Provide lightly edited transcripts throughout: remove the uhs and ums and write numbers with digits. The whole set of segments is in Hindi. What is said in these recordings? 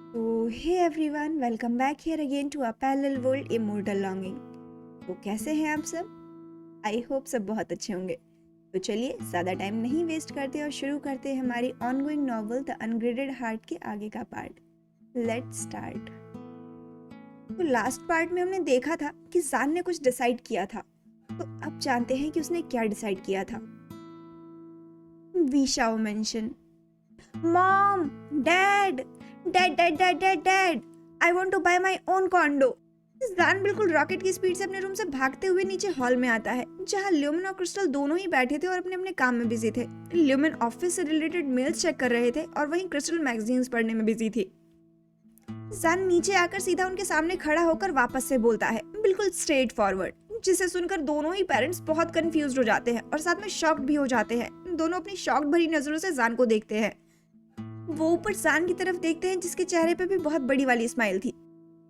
तो hey everyone, welcome back here again to a parallel world immortal longing. तो कैसे हैं आप सब? आई होप सब बहुत अच्छे होंगे। तो चलिए ज़्यादा टाइम नहीं वेस्ट करते और शुरू करते हैं हमारी ongoing novel the ungraded heart के आगे का पार्ट। Let's start. तो लास्ट पार्ट में हमने देखा था कि जान ने कुछ डिसाइड किया था। तो अब जानते हैं कि उसने क्या डिसाइड किया था। We shall mention mom, dad, dad dad dad dad dad, I want to buy my own condo. जान बिल्कुल रॉकेट की स्पीड से अपने रूम से भागते हुए नीचे हॉल में आता है, जहां ल्यूमिन और क्रिस्टल दोनों ही बैठे थे और अपने अपने काम में बिजी थे। ल्यूमिन ऑफिस से रिलेटेड मेल्स चेक कर रहे थे और वहीं क्रिस्टल मैगजीन्स पढ़ने में बिजी थी। जान नीचे आकर सीधा उनके सामने खड़ा होकर वापस से बोलता है, बिल्कुल स्ट्रेट फॉरवर्ड, जिसे सुनकर दोनों ही पेरेंट्स बहुत कंफ्यूज्ड हो जाते हैं और साथ में शॉक्ड भी हो जाते हैं। दोनों अपनी शॉक्ड भरी नजरों से जान को देखते हैं। वो ऊपर जान की तरफ देखते हैं, जिसके चेहरे पे भी बहुत बड़ी वाली स्माइल थी।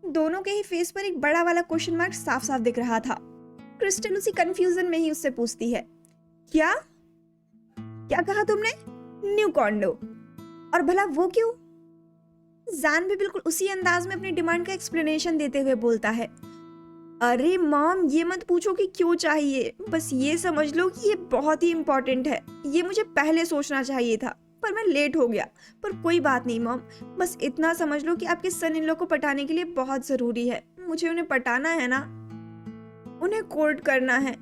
दोनों के ही फेस पर एक बड़ा वाला क्वेश्चन मार्क साफ साफ दिख रहा था। क्रिस्टल उसी कंफ्यूजन में ही उससे पूछती है, क्या क्या कहा तुमने? New condor? और भला वो क्यों? जान भी बिल्कुल उसी अंदाज में अपनी डिमांड का एक्सप्लेनेशन देते हुए बोलता है, अरे मॉम, ये मत पूछो कि क्यों चाहिए, बस ये समझ लो कि ये बहुत ही इम्पोर्टेंट है। ये मुझे पहले सोचना चाहिए था, पर मैं लेट हो गया। पर कोई बात नहीं मॉम, बस इतना समझ लो कि आपके सन इन लॉ को पटाने के लिए बहुत जरूरी है। मुझे उन्हें पटाना है ना, उन्हें कोर्ट करना है।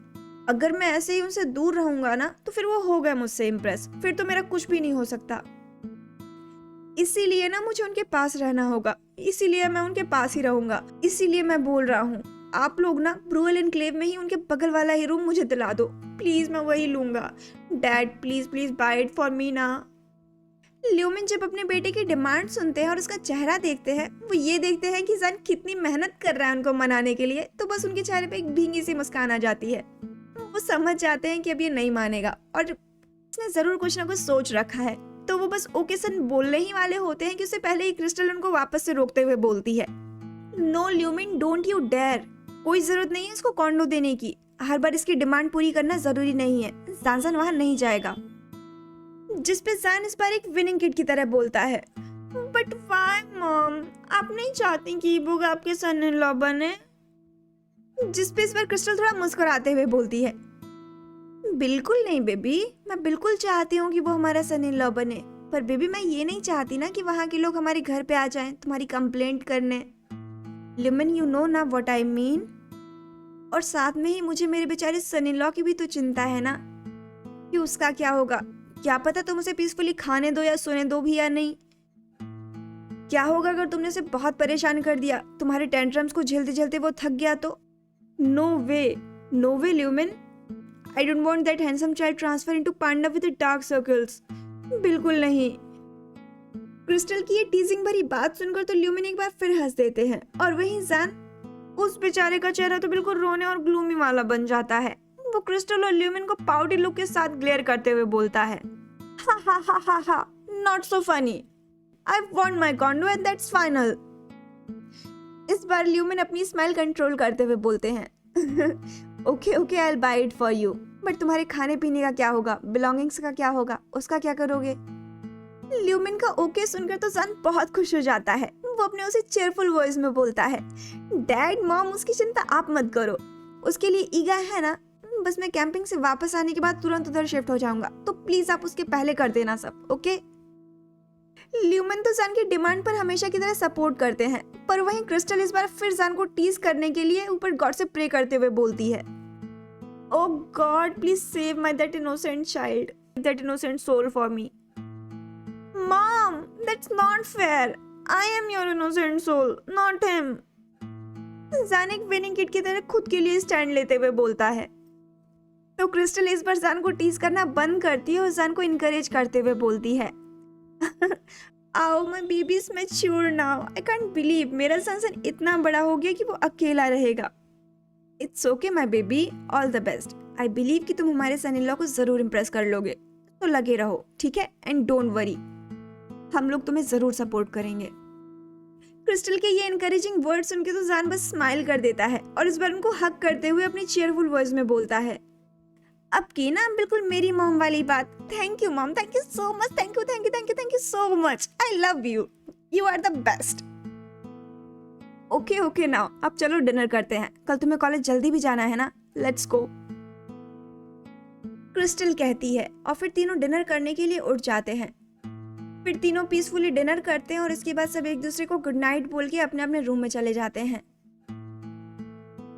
अगर मैं ऐसे ही उनसे दूर रहूंगा ना, तो फिर वो हो गए मुझसे इम्प्रेस, फिर तो मेरा कुछ भी नहीं हो सकता। इसीलिए ना मुझे उनके पास रहना होगा, इसीलिए मैं उनके पास ही रहूंगा। इसीलिए मैं बोल रहा हूँ, आप लोग ना ब्रूअल एनक्लेव में ही उनके बगल वाला ही रूम मुझे दिला दो प्लीज, मैं वही लूंगा। Dad please please buy it for me ना। ल्यूमिन जब अपने बेटे की डिमांड सुनते हैं और उसका चेहरा देखते हैं, वो ये देखते हैं कि जान कितनी मेहनत कर रहा है उनको मनाने के लिए, तो बस उनके चेहरे पे एक भींगी सी मुस्कान आ जाती है। वो समझ जाते हैं कि अब ये नहीं मानेगा और उसने जरूर कुछ ना कुछ सोच रखा है। तो वो बस ओके सन बोलने ही वाले होते हैं कि उससे पहले ही क्रिस्टल उनको वापस से रोकते हुए बोलती है, no Lumin, don't you dare. कोई जरूरत नहीं है इसको कॉन्डो देने की। हर बार इसकी डिमांड पूरी करना जरूरी नहीं है। जानसन वहां नहीं जाएगा। जिस पे जान इस बार एक विनिंग किड की तरह बोलता है, बट व्हाई मॉम, आप नहीं चाहती कि इबुग आपके सन इन लॉ बने? जिस पे इस बार क्रिस्टल थोड़ा मुस्कुराते हुए बोलती है, बिल्कुल नहीं बेबी, मैं बिल्कुल चाहती हूँ कि वो हमारा सन इन लॉ बने, पर बेबी मैं ये नहीं चाहती ना कि वहाँ के लोग हमारे घर पे आ जाएं तुम्हारी कंप्लेंट करने। लिमन, यू नो ना व्हाट आई मीन। और साथ में ही मुझे मेरे बेचारे सन इन लॉ की भी तो चिंता है ना, कि उसका क्या होगा। क्या पता तुम उसे पीसफुली खाने दो या सोने दो भी या नहीं। क्या होगा अगर तुमने उसे बहुत परेशान कर दिया, तुम्हारे टेंट्रम्स को झेलते झेलते वो थक गया तो? No way Lumin, I don't want that handsome child transfer into panda with dark circles. बिल्कुल नहीं। क्रिस्टल की ये टीजिंग भरी बात सुनकर तो ल्यूमिन एक बार फिर हंस देते हैं और वहीं जान, उस बेचारे का चेहरा तो बिल्कुल रोने और ग्लूमी वाला बन जाता है। वो क्रिस्टल और ल्यूमिन को पाउटी लुक के साथ ग्लेयर करते हुए बोलता है, हा हा हा हा हा, not so funny, I want my condor and that's final. इस बार ल्यूमिन अपनी स्माइल कंट्रोल करते हुए बोलते हैं, okay okay, I will buy it for you, but तुम्हारे खाने पीने का क्या होगा, बिलोंगिंग्स का क्या होगा, उसका क्या करोगे? ल्यूमिन का ओके सुनकर तो जान बहुत खुश हो जाता है। वो अपने उसे चेयरफुल वॉइस में बोलता है, डैड मॉम, उसकी चिंता आप मत करो, उसके लिए ईगा है ना। बस मैं कैंपिंग से वापस आने के बाद तुरंत उधर शिफ्ट हो जाऊंगा, तो प्लीज आप उसके पहले कर देना सब, ओके? ल्यूमन तो जान की डिमांड पर हमेशा की तरह सपोर्ट करते हैं, पर वहीं क्रिस्टल इस बार फिर जान को टीज करने के लिए ऊपर गॉड से प्रे करते हुए बोलती है, oh God please save my that innocent child, that innocent soul for me. Mom, that's not fair, I am your innocent soul, not him. Zhan एक विनिंग किड की तरह खुद के लिए स्टैंड लेते हुए बोलता है। तो क्रिस्टल इस बार जान को टीज करना बंद करती है और जान को इनकरेज करते हुए बोलती है, आओ my baby is mature now, I can't believe मेरा सनसन इतना बड़ा हो गया कि वो अकेला रहेगा। It's okay my baby, all the best. I believe कि तुम हमारे सन इन लॉ को जरूर इम्प्रेस कर लोगे, तो लगे रहो, ठीक है? एंड डोंट वरी, हम लोग तुम्हें जरूर सपोर्ट करेंगे। क्रिस्टल के ये इनकरेजिंग वर्ड सुन के तो जान बस स्माइल कर देता है और इस बार उनको हक करते हुए अपनी चीयरफुल वॉइस में बोलता है, अब की ना बिल्कुल मेरी मॉम वाली बात, thank you mom, thank you so much, thank you thank you thank you thank you so much, I love you. You are the best. Okay now अब चलो डिनर करते हैं, कल तुम्हें कॉलेज जल्दी भी जाना है ना, लेट्स गो। क्रिस्टल कहती है और फिर तीनों डिनर करने के लिए उठ जाते हैं। फिर तीनों पीसफुली डिनर करते हैं और इसके बाद सब एक दूसरे को गुड नाइट बोल के अपने अपने रूम में चले जाते हैं।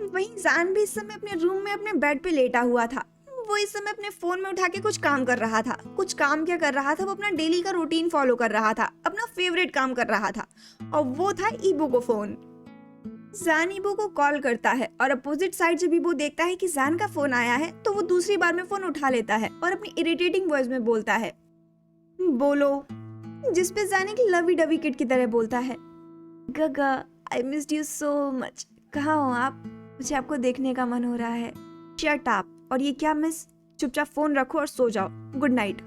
वहीं जान भी इस समय अपने रूम में अपने बेड पे लेटा हुआ था। वो इस समय अपने फोन में उठा के कुछ काम कर रहा था। कुछ काम क्या कर रहा था, वो अपना डेली का रूटीन फॉलो कर रहा था, अपना फेवरेट काम कर रहा था, और वो था ईबो को फोन। जान ईबो को कॉल करता है और अपोजिट साइड जब ईबो देखता है कि जान का फोन आया है तो वो दूसरी बार में फोन उठा लेता है और अपनी इरिटेटिंग वॉइस में बोलता है, बोलो। जिस पे जान एक लवी डवी किड की तरह बोलता है, गगा I missed you so much, कहाँ हो आप, मुझे आपको देखने का मन हो रहा है। शट अप, और ये क्या मिस, चुपचाप फोन रखो और सो जाओ, गुड नाइट।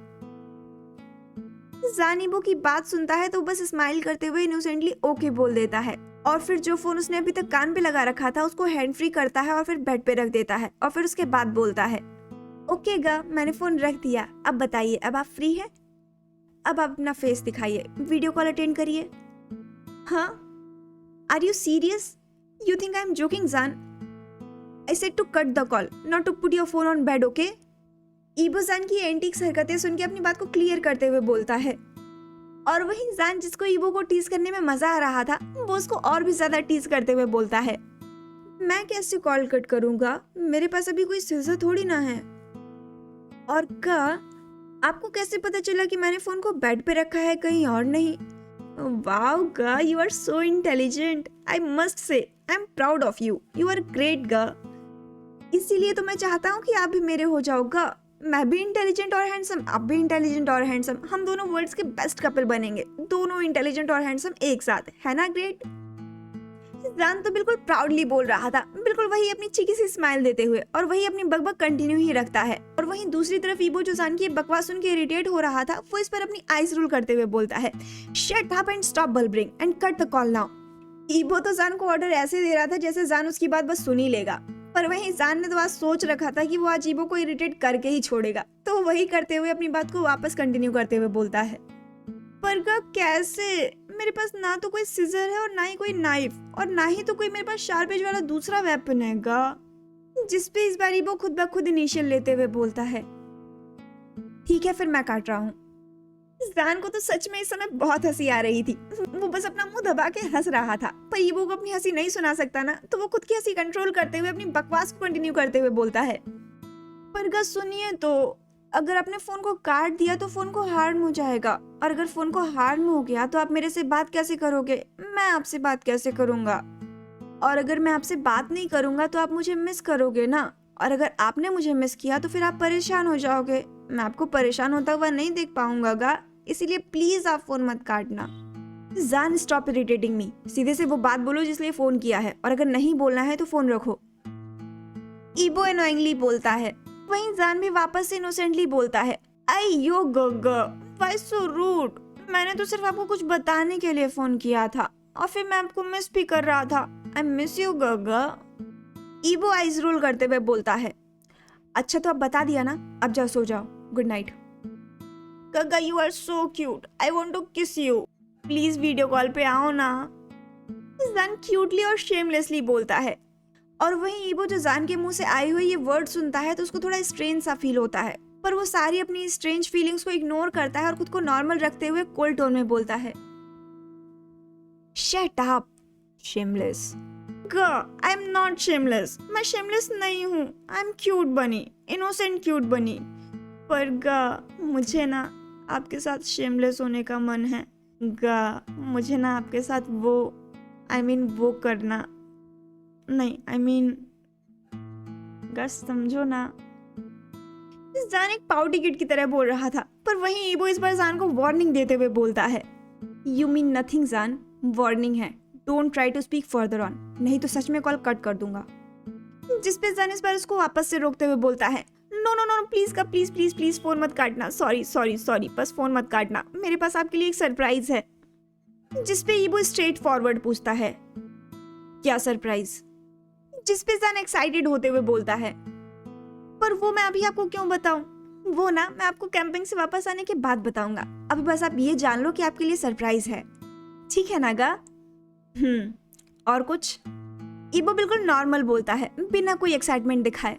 जान ईबो की बात सुनता है तो बस स्माइल करते हुए इनोसेंटली ओके बोल देता है और फिर जो फोन उसने अभी तक कान पे लगा रखा था उसको हैंड फ्री करता है और फिर बेड पे रख देता है और फिर उसके बाद बोलता है, ओके गा मैंने फोन रख दिया, अब बताइए अब आप फ्री हैं? अब आप अपना फेस दिखाइए, वीडियो कॉल अटेंड करिए। हाँ, are you serious? You think I am joking Zhan? I said to cut the call, not to put your phone on bed, okay? Yibo Zhan की एंटिक्स हरकतें सुन के अपनी बात को क्लियर करते हुए बोलता है और वहीं जान जिसको ईबो को टीज करने में मजा आ रहा था वो उसको और भी ज्यादा टीज करते हुए बोलता है, मैं कैसे कॉल कट करूंगा, मेरे पास अभी कोई सीजर थोड़ी ना है। और का आपको कैसे पता चला कि मैंने फोन को बेड पे रखा है, कहीं और नहीं? वाओ गा, you are so intelligent, I must say I am proud of you, you are great गा। इसीलिए तो मैं चाहता हूँ कि आप भी मेरे हो जाओगा, मैं भी इंटेलिजेंट और हैंडसम, आप भी इंटेलिजेंट और हैंडसम, हम दोनों वर्ल्ड्स के बेस्ट कपल बनेंगे, दोनों इंटेलिजेंट और हैंडसम एक साथ, है ना ग्रेट? जान तो बिल्कुल प्राउडली बोल रहा था, बिल्कुल वही अपनी चिकी सी स्माइल देते हुए, और वही अपनी बकबक कंटिन्यू ही रखता है। और वहीं दूसरी तरफ ईबो जो जान की बकवास सुन के इरिटेट हो रहा था वो इस पर अपनी आइज रूल करते हुए बोलता है, shut up and stop blubbering and cut the call now. Yibo तो जान को ऑर्डर ऐसे दे रहा था जैसे जान उसकी बात बस सुन ही लेगा, पर वहीं जान ने तो आज सोच रखा था कि वो आज ईबो को इरिटेट करके ही छोड़ेगा, तो वो वही करते हुए अपनी बात को वापस कंटिन्यू करते हुए बोलता है, पर कैसे, मेरे पास ना तो कोई सीजर है और ना ही कोई नाइफ, और ना ही तो कोई मेरे पास शार्प एज वाला दूसरा वेपन है गा। जिसपे इस बार ईबो खुद ब खुद इनिशियल लेते हुए बोलता है, ठीक है फिर मैं काट रहा हूँ। जान को तो सच में इस समय बहुत हंसी आ रही थी, वो बस अपना मुंह दबा के हंस रहा था, पर ईबो को अपनी हंसी नहीं सुना सकता ना, तो वो खुद की हंसी कंट्रोल करते हुए अपनी बकवास को कंटिन्यू करते हुए बोलता है, पर सुनिए तो, अगर आपने फोन को काट दिया तो फोन को हार्म हो जाएगा, और अगर फोन को हार्म हो गया तो आप मेरे से बात कैसे करोगे, मैं आपसे बात कैसे करूंगा, और अगर मैं आपसे बात नहीं करूंगा तो आप मुझे मिस करोगे ना, और अगर आपने मुझे मिस किया तो फिर आप परेशान हो जाओगे, मैं आपको परेशान होता हुआ नहीं देख पाऊंगा गा, इसीलिए प्लीज आप फोन मत काटना। जान स्टॉप इरिटेटिंग मी, सीधे से वो बात बोलो जिसलिए फोन किया है, और अगर नहीं बोलना है तो फोन रखो। ईबो एनोइंगली बोलता है। वहीं जान भी वापस से इनोसेंटली बोलता है, आई यो गगा, व्हाई सो रूड, मैंने तो सिर्फ आपको कुछ बताने के लिए फोन किया था और फिर मैं आपको मिस भी कर रहा था, आई मिस यू गगा। ईबो आइज रोल करते हुए बोलता है, अच्छा तो अब बता दिया ना, अब जाओ सो जाओ, गुड नाइट। गगा you are so cute, I want to kiss you, please video call पे आओ ना। जान क्यूटली और शेमलेसली बोलता है, और वहीं ईबो जो जान के मुंह से आई हुई ये वर्ड सुनता है तो उसको थोड़ा स्ट्रेंज सा फील होता है, पर वो सारी अपनी स्ट्रेंज फीलिंग्स को इग्नोर करता है और खुद को नॉर्मल रखते हुए कोल्ड टोन में बोलता है, shut up shameless. I am not shameless, मैं शेमलेस नहीं हूँ, आई एम क्यूट बनी, इनोसेंट क्यूट बनी, पर मुझे ना आपके साथ शेमलेस होने का मन है मुझे ना आपके साथ वो वो करना नहीं, समझो ना। जान एक पाउटी किड की तरह बोल रहा था, पर वहीं ईबो इस बार जान को वार्निंग देते हुए बोलता है, यू मीन नथिंग जान, वार्निंग है, don't try to speak further on, नहीं तो सच में कॉल कट कर दूंगा। जिस पे जान इस बार उसको वापस से रोकते हुए बोलता है, नो नो नो प्लीज का प्लीज प्लीज प्लीज फोन मत काटना, सॉरी सॉरी सॉरी, बस फोन मत काटना, मेरे पास आपके लिए एक सरप्राइज है। जिस पे ईबो स्ट्रेट फॉरवर्ड पूछता है, क्या सरप्राइज? जिस पे जान एक्साइटेड होते हुए बोलता है, पर वो मैं अभी आपको क्यों बताऊं, वो ना मैं आपको कैंपिंग से वापस आने के बाद बताऊंगा, अभी बस आप ये जान लो कि आपके लिए सरप्राइज है। ठीक है नागा। और कुछ? ईबो बिल्कुल नॉर्मल बोलता है बिना कोई एक्साइटमेंट दिखाए,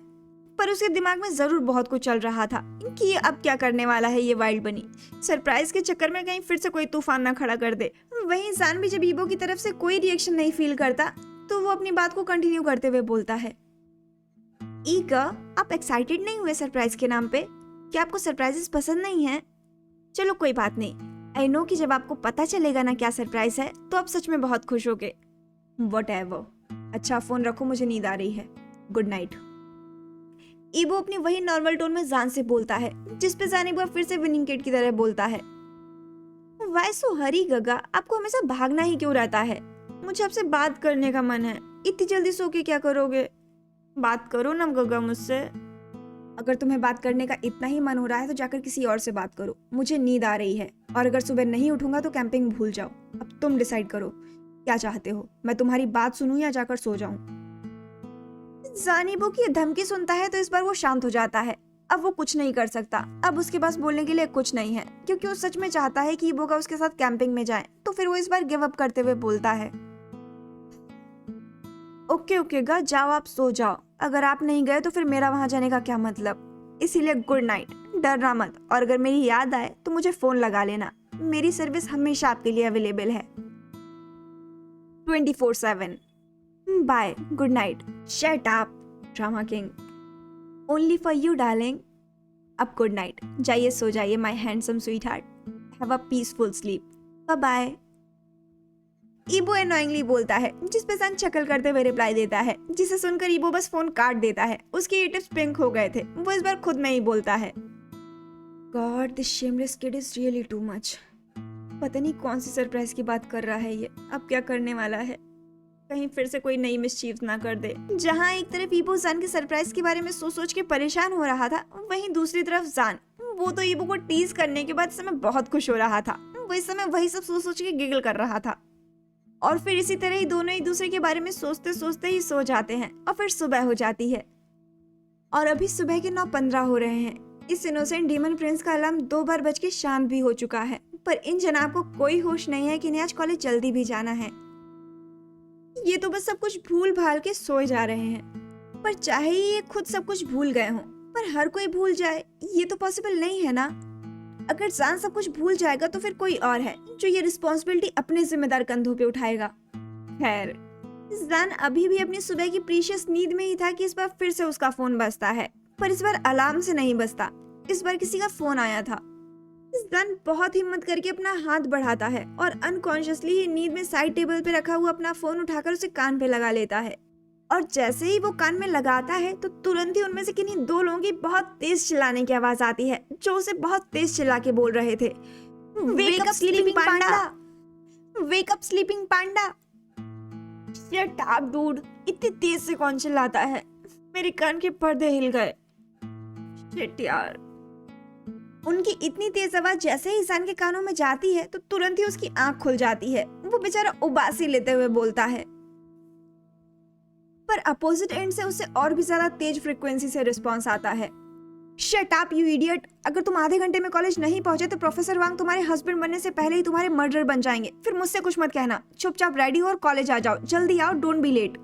पर उसके दिमाग में जरूर बहुत कुछ चल रहा था कि ये अब क्या करने वाला है ये वाइल्ड बनी। सरप्राइज के चक्कर में कहीं फिर से कोई तूफान ना खड़ा कर दे। वहीं जान भी जब ईबो की तरफ से कोई रिएक्शन नहीं फील करता तो वो अपनी बात को कंटिन्यू करते हुए बोलता है, ईगा, आप एक्साइटेड नहीं हुए सरप्राइज के नाम पे? क्या आपको सरप्राइजेस पसंद नहीं है? चलो कोई बात नहीं, आई नो कि जब आपको पता चलेगा ना क्या सरप्राइज है तो आप सच में बहुत खुश होगे। व्हाटएवर। अच्छा फोन रखो, मुझे नींद आ रही है। Good night. ईबो अपनी वही नॉर्मल टोन में जान से बोलता है, जिस पे जान एक बार फिर से विनिंग किड की तरह बोलता है, वाई सो हरी गगा, आपको हमेशा भागना ही क्यों रहता है? मुझे आपसे बात करने का मन है। इतनी जल्दी सो के क्या करोगे? बात करो ना गगा मुझसे। अगर तुम्हें बात करने का इतना ही मन हो रहा है तो जाकर किसी और से बात करो, मुझे नींद आ रही है, और अगर सुबह नहीं उठूंगा तो कैंपिंग भूल जाओ। अब तुम डिसाइड करो क्या चाहते हो, मैं तुम्हारी बात सुनूं या जाकर सो जाऊं? जानीबो की धमकी सुनता है तो इस बार वो शांत हो जाता है। अब वो कुछ नहीं कर सकता, अब उसके पास बोलने के लिए कुछ नहीं है, क्योंकि वो सच में चाहता है कि ईबोगा उसके साथ कैंपिंग में जाए। तो फिर वो इस बार गिव अप करते हुए बोलता है, ओके ओके गा, जाओ आप सो जाओ। अगर आप नहीं गए तो फिर मेरा वहां जाने का क्या मतलब? इसीलिए गुड नाइट, डरना मत, और अगर मेरी याद आए तो मुझे फोन लगा लेना। मेरी सर्विस हमेशा आपके लिए अवेलेबल है 24/7। Bye, good night. Shut up drama king, only for you darling. अब गुड नाइट, जाइए सो जाइए my handsome sweetheart, have a peaceful sleep, bye bye. Yibo annoyingly बोलता है, जिस पे सन शक्ल करते हुए रिप्लाई देता है, जिसे सुनकर ईबो बस फोन काट देता है। उसके ईयरटिप्स पिंक हो गए थे। वो इस बार खुद में ही बोलता है, God this shameless kid is really too much. पता नहीं कौन सी सरप्राइज की बात कर रहा है ये, अब क्या करने वाला है? कहीं फिर से कोई नई मिसचीफ ना कर दे। जहाँ एक तरफ ईबो जान के सरप्राइज के बारे में सोच सोच के परेशान हो रहा था, वहीं दूसरी तरफ जान, वो तो ईबो को टीज करने के बाद इस समय बहुत खुश हो रहा था। वो इस समय वही सब सोच सोच के गिगल कर रहा था। और फिर इसी तरह ही दोनों एक दूसरे के बारे में सोचते सोचते ही सो जाते हैं, और फिर सुबह हो जाती है। और अभी सुबह के 9:15 हो रहे हैं। इस इनोसेंट डीमन प्रिंस का अलार्म 2 बार बज के शांत भी हो चुका है, पर इन जनाब को कोई होश नहीं है कि इन्हें आज कॉलेज जल्दी भी जाना है। ये तो बस सब कुछ भूल भाल के सोए जा रहे हैं। पर चाहे ये खुद सब कुछ भूल गए हों, पर हर कोई भूल जाए ये तो पॉसिबल नहीं है ना। अगर जान सब कुछ भूल जाएगा तो फिर कोई और है जो ये रिस्पॉन्सिबिलिटी अपने जिम्मेदार कंधों पे उठाएगा। खैर, जान अभी भी अपनी सुबह की प्रीशियस नींद में ही था कि इस बार फिर से उसका फोन बजता है, पर इस बार अलार्म से नहीं बजता। इस बार किसी का फोन आया था। जान बहुत हिम्मत करके अपना हाथ बढ़ाता है और अनकॉन्शियसली ही नींद में साइड टेबल पे रखा हुआ अपना फोन उठाकर उसे कान पे लगा लेता है। और जैसे ही वो कान में लगाता है तो तुरंत ही उनमें से किन्हीं 2 लोगों की बहुत तेज चिल्लाने की आवाज आती है, जो उसे बहुत तेज चिल्ला के बोल रहे थे, वेक अप स्लीपिंग पांडा, वेक अप स्लीपिंग पांडा। शट अप डूड, इतनी तेज से कौन चिल्लाता है? मेरे कान के पर्दे हिल गए। शिट यार। उनकी इतनी तेज आवाज जैसे ही इंसान के कानों में जाती है तो तुरंत ही उसकी आंख खुल जाती है। वो बेचारा उबासी लेते हुए बोलता है, पर अपोजिट एंड से उसे और भी ज्यादा तेज फ्रीक्वेंसी से रिस्पॉन्स आता है, शट अप यू इडियट, अगर तुम आधे घंटे में कॉलेज नहीं पहुंचे तो प्रोफेसर वांग तुम्हारे हस्बैंड बनने से पहले ही तुम्हारे मर्डर बन जाएंगे। फिर मुझसे कुछ मत कहना, चुपचाप रेडी हो और कॉलेज आ जाओ, जल्दी आओ, don't be late.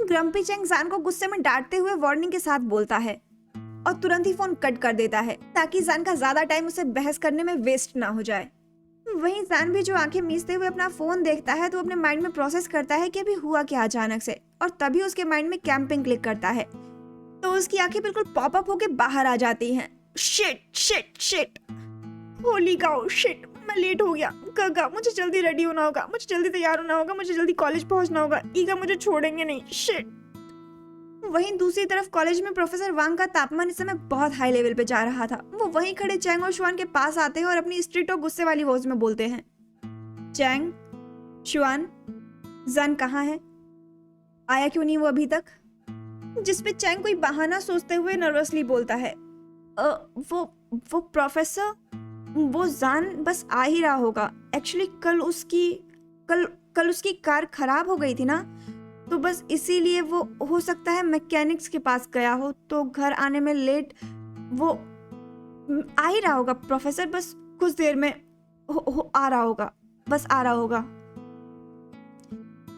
Grumpy Chang जान को गुस्से में डांटते हुए वार्निंग के साथ बोलता है और तुरंत ही फोन कट कर देता है ताकि जान का ज्यादा टाइम उसे बहस करने में वेस्ट ना हो जाए। वहीं जान भी जो आंखें मीचते हुए अपना फोन देखता है तो अपने माइंड में प्रोसेस करता है कि अभी हुआ क्या अचानक से, और तभी उसके माइंड में कैंपिंग क्लिक करता है तो उसकी आंखें बिल्कुल पॉपअप होके बाहर आ जाती हैं। Shit shit shit, Holi cow shit, मैं लेट हो गया। गगा, मुझे जल्दी रेडी होना होगा, मुझे जल्दी तैयार होना होगा, मुझे जल्दी कॉलेज पहुंचना होगा। ईगा मुझे छोड़ेंगे नहीं, शिट। वहीं दूसरी तरफ कॉलेज में प्रोफेसर वांग का तापमान इस समय बहुत हाई लेवल पे जा रहा था। वो वहीं खड़े चैंग और शुआन के पास आते हैं और अपनी स्ट्रिक्ट और गुस्से वाली वॉइस में बोलते हैं, चैंग, शुआन, जान कहाँ है? आया क्यों नहीं वो अभी तक? जिसपे चैंग कोई बहाना सोचते हुए नर्वसली बोलता है, वो प्रोफेसर, वो जान बस आ ही रहा होगा। एक्चुअली कल उसकी कार खराब हो गई थी ना, तो बस इसीलिए वो हो सकता है मैकेनिक्स के पास गया हो तो घर आने में लेट, वो आ ही रहा होगा प्रोफेसर, बस कुछ देर में आ रहा होगा। बस आ रहा होगा।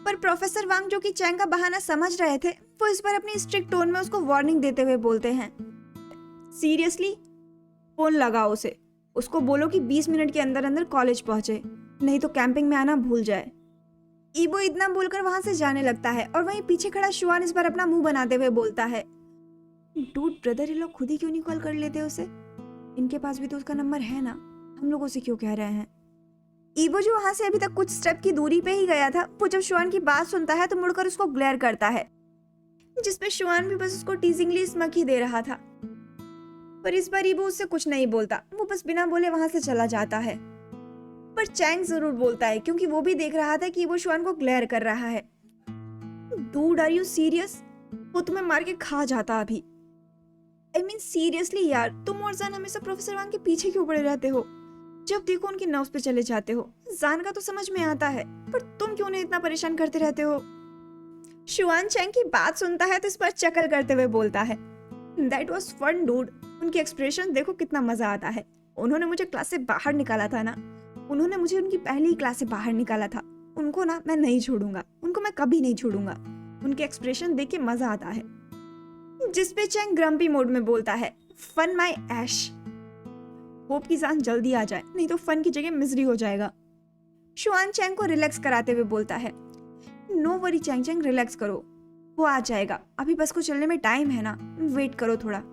पर प्रोफेसर वांग, जो कि चैंग का बहाना समझ रहे थे, वो इस बार अपनी स्ट्रिक्ट टोन में उसको वार्निंग देते हुए बोलते हैं, सीरियसली फोन लगाओ उसे, उसको बोलो कि 20 मिनट के अंदर अंदर कॉलेज पहुंचे, नहीं तो कैंपिंग में आना भूल जाए। ईबो इतना बोलकर वहां से जाने लगता है और वहीं पीछे खड़ा शुआन इस बार अपना मुंह बनाते हुए बोलता है, डूड ब्रदर, ये लोग खुद ही क्यों नहीं कॉल कर लेते उसे, इनके पास भी तो उसका नंबर है ना, हम लोग उसे क्यों कह रहे हैं। ईबो, जो वहां से अभी तक कुछ स्टेप की दूरी पे ही गया था, वो जब शुआन की बात सुनता है तो मुड़कर उसको ग्लेयर करता है, जिसमें शुआन भी बस उसको टीजिंगली स्मक ही दे रहा था। पर इस बार ईबो उससे कुछ नहीं बोलता, वो बस बिना बोले वहां से चला जाता है। पर चैंग जरूर बोलता है, क्योंकि वो भी देख रहा था कि वो शुआन को ग्लेयर कर रहा है। डूड, आर यू सीरियस, वो तुम्हें मार के खा जाता अभी। आई मीन सीरियसली यार, तुम और जान हमेशा प्रोफेसर वांग के पीछे क्यों पड़े रहते हो, जब देखो उनकी नर्व्स पे चले जाते हो। जान का तो समझ में आता है, पर तुम क्यों उन्हें इतना परेशान करते रहते हो। शुआन चैंग की बात सुनता है तो इस पर चकल करते हुए बोलता है, दैट वाज फन डूड, उनके एक्सप्रेशन देखो कितना मजा आता है, उन्होंने मुझे क्लास से बाहर निकाला था ना, उन्होंने मुझे उनकी पहली क्लास से बाहर निकाला था, उनको ना मैं नहीं छोड़ूंगा, उनको मैं कभी नहीं छोड़ूंगा, उनके एक्सप्रेशन देख के मजा आता है। जिसपे चैंग ग्रम्पी मोड में बोलता है, फन माई ऐश, होप की जान जल्दी आ जाए, नहीं तो फन की जगह मिजरी हो जाएगा। शुआन चैंग को रिलैक्स कराते हुए बोलता है, no worry Chang, Chang relax करो, वो आ जाएगा, अभी बस को चलने में टाइम है ना, वेट करो थोड़ा।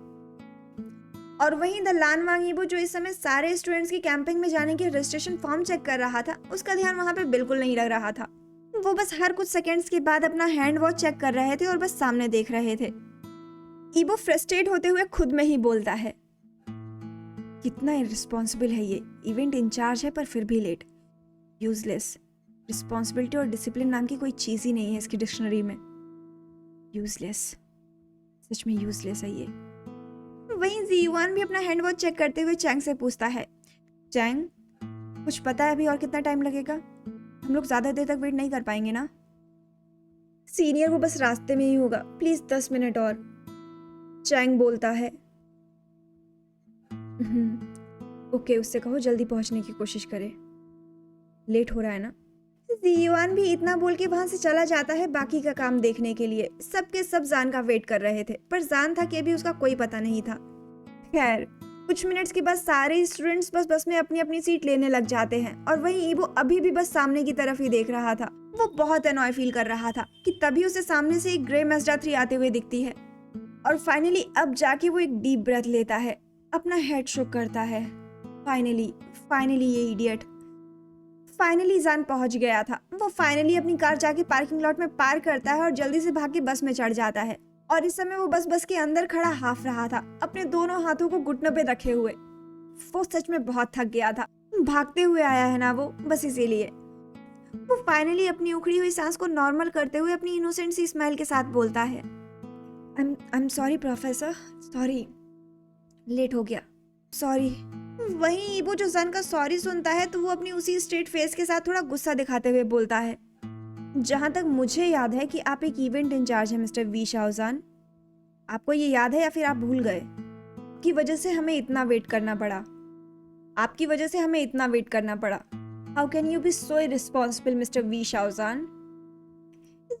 और वहीं द लान वांग ईबो, जो इस समय सारे स्टूडेंट्स की कैंपिंग में जाने के रजिस्ट्रेशन फॉर्म चेक कर रहा था, उसका ध्यान वहां पे बिल्कुल नहीं लग रहा था। वो बस हर कुछ सेकंड्स के बाद अपना हैंड वॉच चेक कर रहे थे और बस सामने देख रहे थे। ईबो फ्रस्ट्रेट होते हुए खुद में ही बोलता है, कितना इररिस्पॉन्सिबल है ये, इवेंट इंचार्ज है पर फिर भी लेट, यूजलेस, रिस्पॉन्सिबिलिटी और डिसिप्लिन नाम की कोई चीज ही नहीं है इसकी डिक्शनरी में, यूजलेस, सच में यूजलेस है ये। वहीं जीवान भी अपना हैंड वॉच चेक करते हुए चैंग से पूछता है, चैंग कुछ पता है अभी और कितना टाइम लगेगा, हम लोग ज्यादा देर तक वेट नहीं कर पाएंगे ना। सीनियर, वो बस रास्ते में ही होगा, प्लीज 10 मिनट और, चैंग बोलता है। ओके, उससे कहो जल्दी पहुंचने की कोशिश करे, लेट हो रहा है ना। जीवान भी इतना बोल के वहां से चला जाता है बाकी का काम देखने के लिए। सबके सब जान का वेट कर रहे थे, पर जान था कि अभी उसका कोई पता नहीं था। खैर, कुछ मिनट्स के बाद सारे स्टूडेंट्स बस में अपनी अपनी सीट लेने लग जाते हैं और वहीं ईबो अभी भी बस सामने की तरफ ही देख रहा था। वो बहुत अनॉय फील कर रहा था कि तभी उसे सामने से एक ग्रे मैज़दा 3 आते हुए दिखती है और फाइनली अब जाके वो एक डीप ब्रेथ लेता है, अपना हेड शुक करता है। फाइनली ये इडियट, फाइनली जान पहुंच गया था। वो फाइनली अपनी कार जाके पार्किंग लॉट में पार्क करता है और जल्दी से भाग के बस में चढ़ जाता है। और इस समय वो बस के अंदर खड़ा हाफ रहा था, अपने दोनों हाथों को घुटनों पे रखे हुए। वो सच में बहुत थक गया था, भागते हुए आया है ना वो, बस इसीलिए। वो फाइनली अपनी उखड़ी हुई सांस को नॉर्मल करते हुए अपनी इनोसेंट सी स्माइल के साथ बोलता है, I am sorry professor, sorry, late हो गया, सॉरी। वहीं ईबो जो जन का सॉरी सुनता है तो वो अपनी उसी स्ट्रेट फेस के साथ थोड़ा गुस्सा दिखाते हुए बोलता है, जहां तक मुझे याद है कि आप एक इवेंट इंचार्ज हैं मिस्टर वी शाओजान, आपको ये याद है या फिर आप भूल गए? आपकी वजह से हमें इतना वेट करना पड़ा, how can you be so irresponsible mister Wei Shaozhan.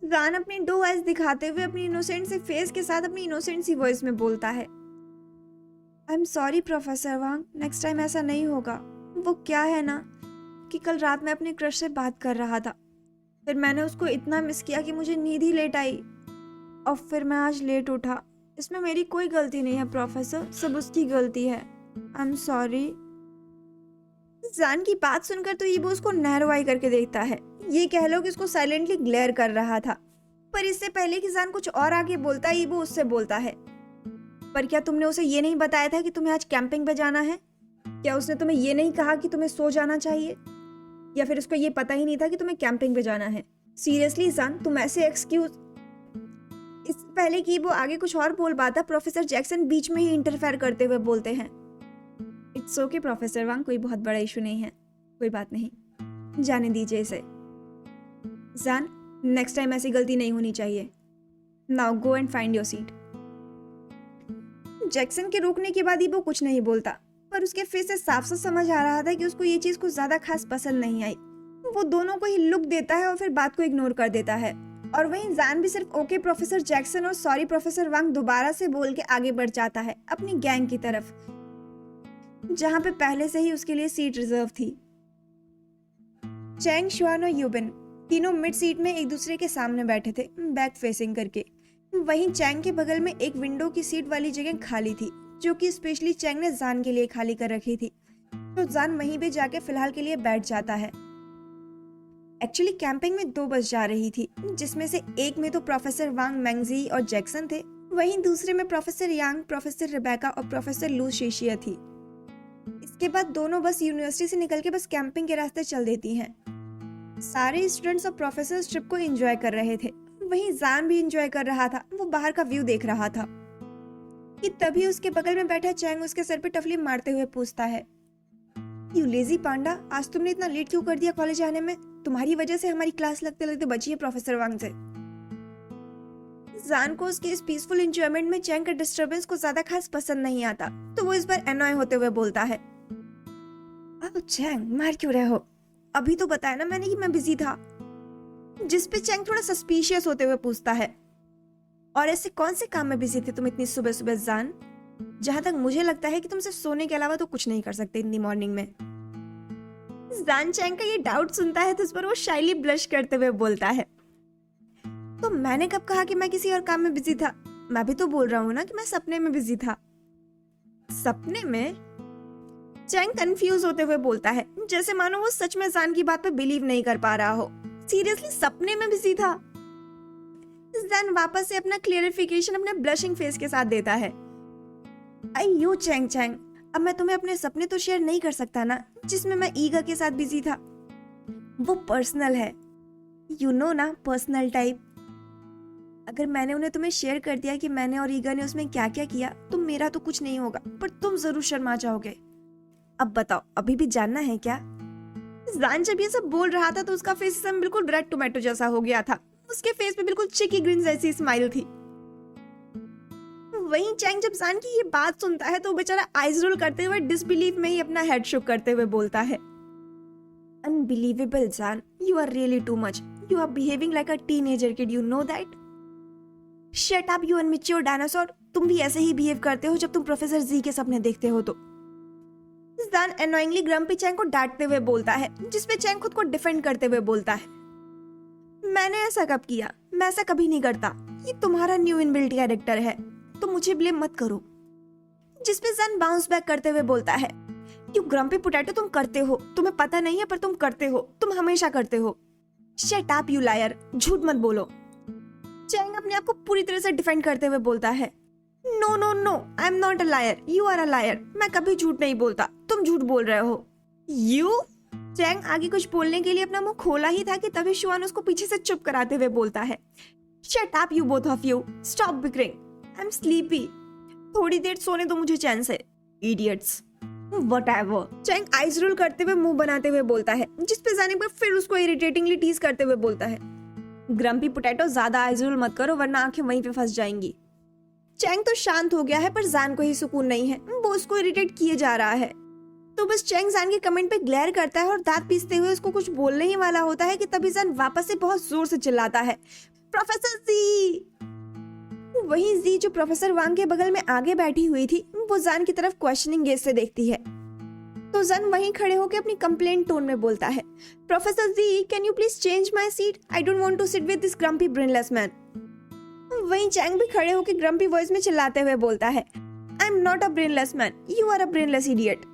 Zhan अपनी 2 आइज दिखाते हुए अपनी इनोसेंट से फेस के साथ अपनी इनोसेंट सी वॉइस में बोलता है, I am sorry professor Wang, next time ऐसा नहीं होगा। वो क्या है ना कि कल रात में अपने क्रश से बात कर रहा था, फिर मैंने उसको इतना मिस किया कि मुझे नींद ही लेट आई और फिर मैं आज लेट उठा। इसमें मेरी कोई गलती नहीं है प्रोफेसर, सब उसकी गलती है, आई एम सॉरी। जान की बात सुनकर तो ईबो उसको नैरो आई करके देखता है, ये कह लो कि उसको साइलेंटली ग्लेयर कर रहा था। पर इससे पहले कि जान कुछ और आगे बोलता, ईबो उससे बोलता है, पर क्या तुमने उसे ये नहीं बताया था कि तुम्हें आज कैंपिंग पे जाना है? क्या उसने तुम्हें ये नहीं कहा कि तुम्हें सो जाना चाहिए? या फिर उसको ये पता ही नहीं था कि तुम्हें कैंपिंग पे जाना है? सीरियसली जान, तुम ऐसे एक्सक्यूज। इससे पहले कि वो आगे कुछ और बोल पाता, प्रोफेसर जैक्सन बीच में ही इंटरफेयर करते हुए बोलते हैं, इट्स ओके प्रोफेसर वांग, कोई बहुत बड़ा इशू नहीं है, कोई बात नहीं, जाने दीजिए इसे। जान, नेक्स्ट टाइम ऐसी गलती नहीं होनी चाहिए, now go and find your seat. Jackson के रोकने के बाद ही वो कुछ नहीं बोलता, पर उसके फेस से साफ साफ समझ आ रहा था कि उसको ये चीज कुछ ज्यादा खास पसंद नहीं आई। वो दोनों को ही लुक देता है और फिर बात को इग्नोर कर देता है। और वहीं जान भी सिर्फ ओके प्रोफेसर जैक्सन और सॉरी प्रोफेसर वांग दोबारा से बोल के आगे बढ़ जाता है अपनी गैंग की तरफ, जहां पे पहले से ही उसके लिए सीट रिजर्व थी। चैंग, शुआन और यूबिन तीनों मिड सीट में एक दूसरे के सामने बैठे थे, बैक फेसिंग करके। वहीं चैंग के बगल में एक विंडो की सीट वाली जगह खाली थी, जो कि स्पेशली चैंग ने जान के लिए खाली कर रखी थी। तो जान वहीं पे जाके फिलहाल के लिए बैठ जाता है। एक्चुअली कैंपिंग में 2 बस जा रही थी, जिसमें से एक में तो प्रोफेसर वांग, मैंगजी और जैक्सन थे, वहीं दूसरे में प्रोफेसर यांग, प्रोफेसर रिबेका और प्रोफेसर लू शेशिया थी। इसके बाद दोनों बस यूनिवर्सिटी से निकल के बस कैंपिंग के रास्ते चल देती हैं। सारे स्टूडेंट्स और प्रोफेसर ट्रिप को एंजॉय कर रहे थे, वहीं जान भी एंजॉय कर रहा था। वो बाहर का व्यू देख रहा था कि तभी उसके बगल में बैठा चैंग उसके सर पे टफली मारते हुए पूछता है, यू लेजी पांडा, आज तुमने इतना लेट क्यों कर दिया कॉलेज आने में? तुम्हारी वजह से हमारी क्लास लगते लगते बची है प्रोफेसर वांग से। जान को उसके इस पीसफुल एंजॉयमेंट में चैंग का डिस्टरबेंस को ज्यादा खास पसंद नहीं आता, तो वो इस बार एनॉय होते हुए बोलता है, अब चैंग मार क्यों रहे हो? अभी तो बताया ना मैंने कि मैं बिजी था। जिस पे चैंग थोड़ा सस्पिशियस होते हुए पूछता है, और ऐसे कौन से काम में बिजी थे तुम इतनी सुबह सुबह जान? जहां तक मुझे लगता है कि तुम सिर्फ सोने के अलावा तो कुछ नहीं कर सकते इतनी मॉर्निंग में। जान चैंग का ये डाउट सुनता है तो इस पर वो शाइली ब्लश करते हुए बोलता है, तो मैंने कब कहा कि मैं किसी और काम में बिजी था? मैं भी तो बोल रहा हूँ ना कि मैं सपने में बिजी था। सपने में? चैंग कंफ्यूज होते हुए बोलता है, जैसे मानो वो सच में जान की बात पे बिलीव नहीं कर पा रहा हो। सीरियसली सपने में बिजी था? जान वापस से अपना क्लियरिफिकेशन अपने ब्लशिंग फेस के साथ देता है, अयो चैंग, अब मैं तुम्हें अपने सपने तो शेयर नहीं कर सकता ना, जिसमें मैं ईगा के साथ बिजी था। वो पर्सनल है, यू नो ना, पर्सनल टाइप। अगर मैंने उन्हें तुम्हें शेयर कर दिया कि मैंने और ईगा ने उसमें क्या क्या किया, तो मेरा तो कुछ नहीं होगा, पर तुम जरूर शर्मा जाओगे। अब बताओ, अभी भी जानना है क्या? जान जब ये सब बोल रहा था तो उसका फेस एकदम बिल्कुल रेड टोमेटो जैसा हो गया था। उसके फेस पे बिल्कुल चिकी ग्रीन जैसी स्माइल थी। वहीं चैंग जब जान की ये बात सुनता है तो बेचारा आइज रोल करते हुए डिसबिलीव में ही अपना हेड शुक करते हुए बोलता है, unbelievable Zhan, you are really too much, you are behaving like a teenager kid, you know that? Shut up you unmature dinosaur, तुम भी ऐसे ही बिहेव करते हो जब तुम प्रोफेसर जी के सपने देखते हो तो। जान एनोइंगली ग्रम्पी चैंग को डांटते हुए बोलता है, जिसपे चैंग खुद को डिफेंड करते हुए बोलता है, मैंने ऐसा कब किया? मैं ऐसा कभी नहीं करता, ये तुम्हारा न्यू इनबिल्ट कैरेक्टर है, तो मुझे ब्लेम मत करो। जिसपे जान बाउंस बैक करते हुए बोलता है, यू ग्रम्पी पोटैटो, तुम करते हो, तुम्हें पता नहीं है पर तुम करते हो, तुम हमेशा करते हो। शट अप यू लायर, झूठ मत बोलो। चैंग अपने आप को पूरी तरह से डिफेंड करते हुए बोलता है, no no no, I am not a liar, you are a liar, मैं कभी झूठ नहीं बोलता, तुम झूठ बोल रहे हो। यू? चैंग आगे कुछ बोलने के लिए अपना मुंह खोला ही था कि तभी शुआन उसको पीछे से चुप कराते हुए बोलता है, shut up you both of you, stop bickering, I am sleepy, थोड़ी देर सोने दो मुझे चैन से, idiots. Whatever. Chang eyes roll करते हुए मुंह बनाते हुए बोलता है, जिसपे जाने पर फिर उसको इरिटेटिंगली टीज करते हुए बोलता है, ग्रम्पी पोटैटो ज्यादा आइज रोल मत करो वरना आंखें वहीं पे फंस जाएंगी। चैंग तो शांत हो गया है पर जान को ही सुकून नहीं है, वो उसको इरिटेट किए जा रहा है। तो बस चैंग जान के कमेंट पे ग्लेयर करता है और दांत पीसते हुए उसको कुछ बोलने ही वाला होता है कि तभी जान वापस से बहुत जोर से चिल्लाता है, प्रोफेसर जी। वहीं जी जो प्रोफेसर वांग के बगल में आगे बैठी हुई थी, वो जान की तरफ क्वेश्चनिंग गेज से देखती है। तो जान वहीं खड़े होकर अपनी कंप्लेंट टोन में बोलता है, professor ji, can you please change my seat, I don't want to sit with this grumpy brainless man. वहीं चैंग भी खड़े होकर ग्रम्पी वॉइस में चिल्लाते हुए बोलता है, I am not a brainless man, you are a brainless idiot.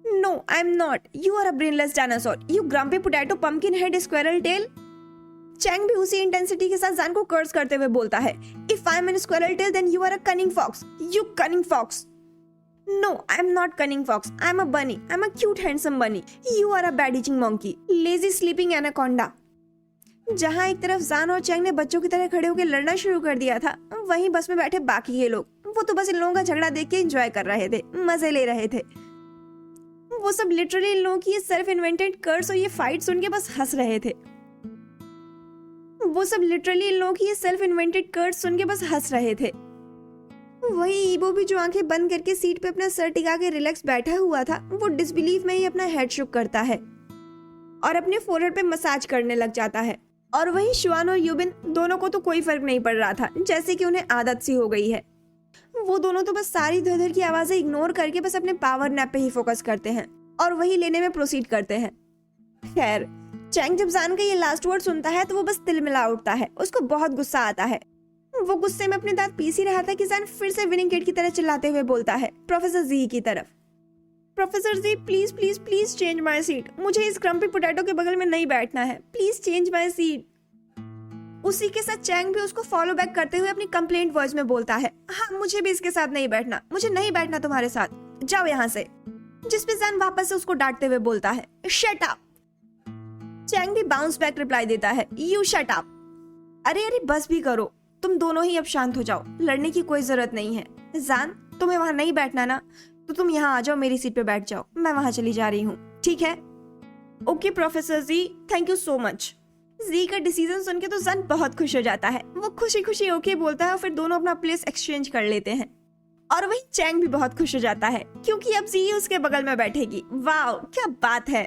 No I am not, you are a brainless dinosaur, you grumpy potato pumpkin head squirrel tail. Chang भी उसी इंटेंसिटी के साथ जान को कर्स करते हुए बोलता है, if I am an squirrel tail then you are a cunning fox, you cunning fox. No, I am not cunning fox. I am a bunny. I am a cute handsome bunny. You are a bad itching monkey. Lazy sleeping anaconda. जहाँ एक तरफ जान और चैंग ने बच्चों की तरह खड़े होकर लड़ना शुरू कर दिया था, वहीं बस में बैठे बाकी के लोग, वो तो बस इन लोगों का झगड़ा देख के एंजॉय कर रहे थे, मजे ले रहे थे। वो सब लिटरली इन लोगों की ये सेल्फ इन्वेंटेड कर्स और ये फाइट सुन के बस हंस रहे थे। वो सब लिटरली इन लोगों की ये सेल्फ इन्वेंटेड कर्स सुन के बस हंस रहे थे। वही ईबो भी जो आंखें बंद करके सीट पे अपना सर टिका के रिलैक्स बैठा हुआ था, वो डिसबिलीफ में ही अपना हेड शुक करता है। और अपने फोरहेड पे मसाज करने लग जाता है। और वहीं शुआन और यूबिन दोनों को तो कोई फर्क नहीं पड़ रहा था, जैसे कि उन्हें आदत सी हो गई है। वो दोनों तो बस सारी इधर उधर की आवाजें इग्नोर करके बस अपने पावर नैप पे ही फोकस करते हैं और वही लेने में प्रोसीड करते हैं। खैर, चैंग जब जान का ये लास्ट वर्ड सुनता है तो वो बस तिलमिला उठता है। उसको बहुत गुस्सा आता है। वो गुस्से में अपने दांत पीस ही रहा था कि जान फिर से विनिंग किड की तरह चिल्लाते हुए बोलता है प्रोफेसर जी की तरफ, professor ji please please please change my seat. मुझे इस क्रम्पी पोटैटो के बगल में नहीं बैठना है। Please change my seat. उसी के साथ चैंग भी उसको फॉलो बैक करते हुए अपनी कंप्लेंट वॉइस में बोलता है, हाँ मुझे भी इसके साथ नहीं बैठना, मुझे नहीं बैठना तुम्हारे साथ, जाओ यहाँ से। जिस पे जान वापस से उसको डांटते हुए बोलता है शट अप। चैंग भी बाउंस बैक रिप्लाई देता है यू शट अप। अरे अरे बस भी करो, तुम दोनों ही अब शांत हो जाओ, लड़ने की कोई जरूरत नहीं है। जान तुम्हें वहां नहीं बैठना ना, तो तुम यहाँ आ जाओ, मेरी सीट पे बैठ जाओ, मैं वहां चली जा रही हूँ, ठीक है? Okay professor ji, thank you so much. जी का डिसीजन सुन के तो जान बहुत खुश हो जाता है। वो खुशी खुशी ओके बोलता है और फिर दोनों अपना प्लेस एक्सचेंज कर लेते हैं। और वहीं चैंग भी बहुत खुश हो जाता है क्योंकि अब जी उसके बगल में बैठेगी। वाह क्या बात है।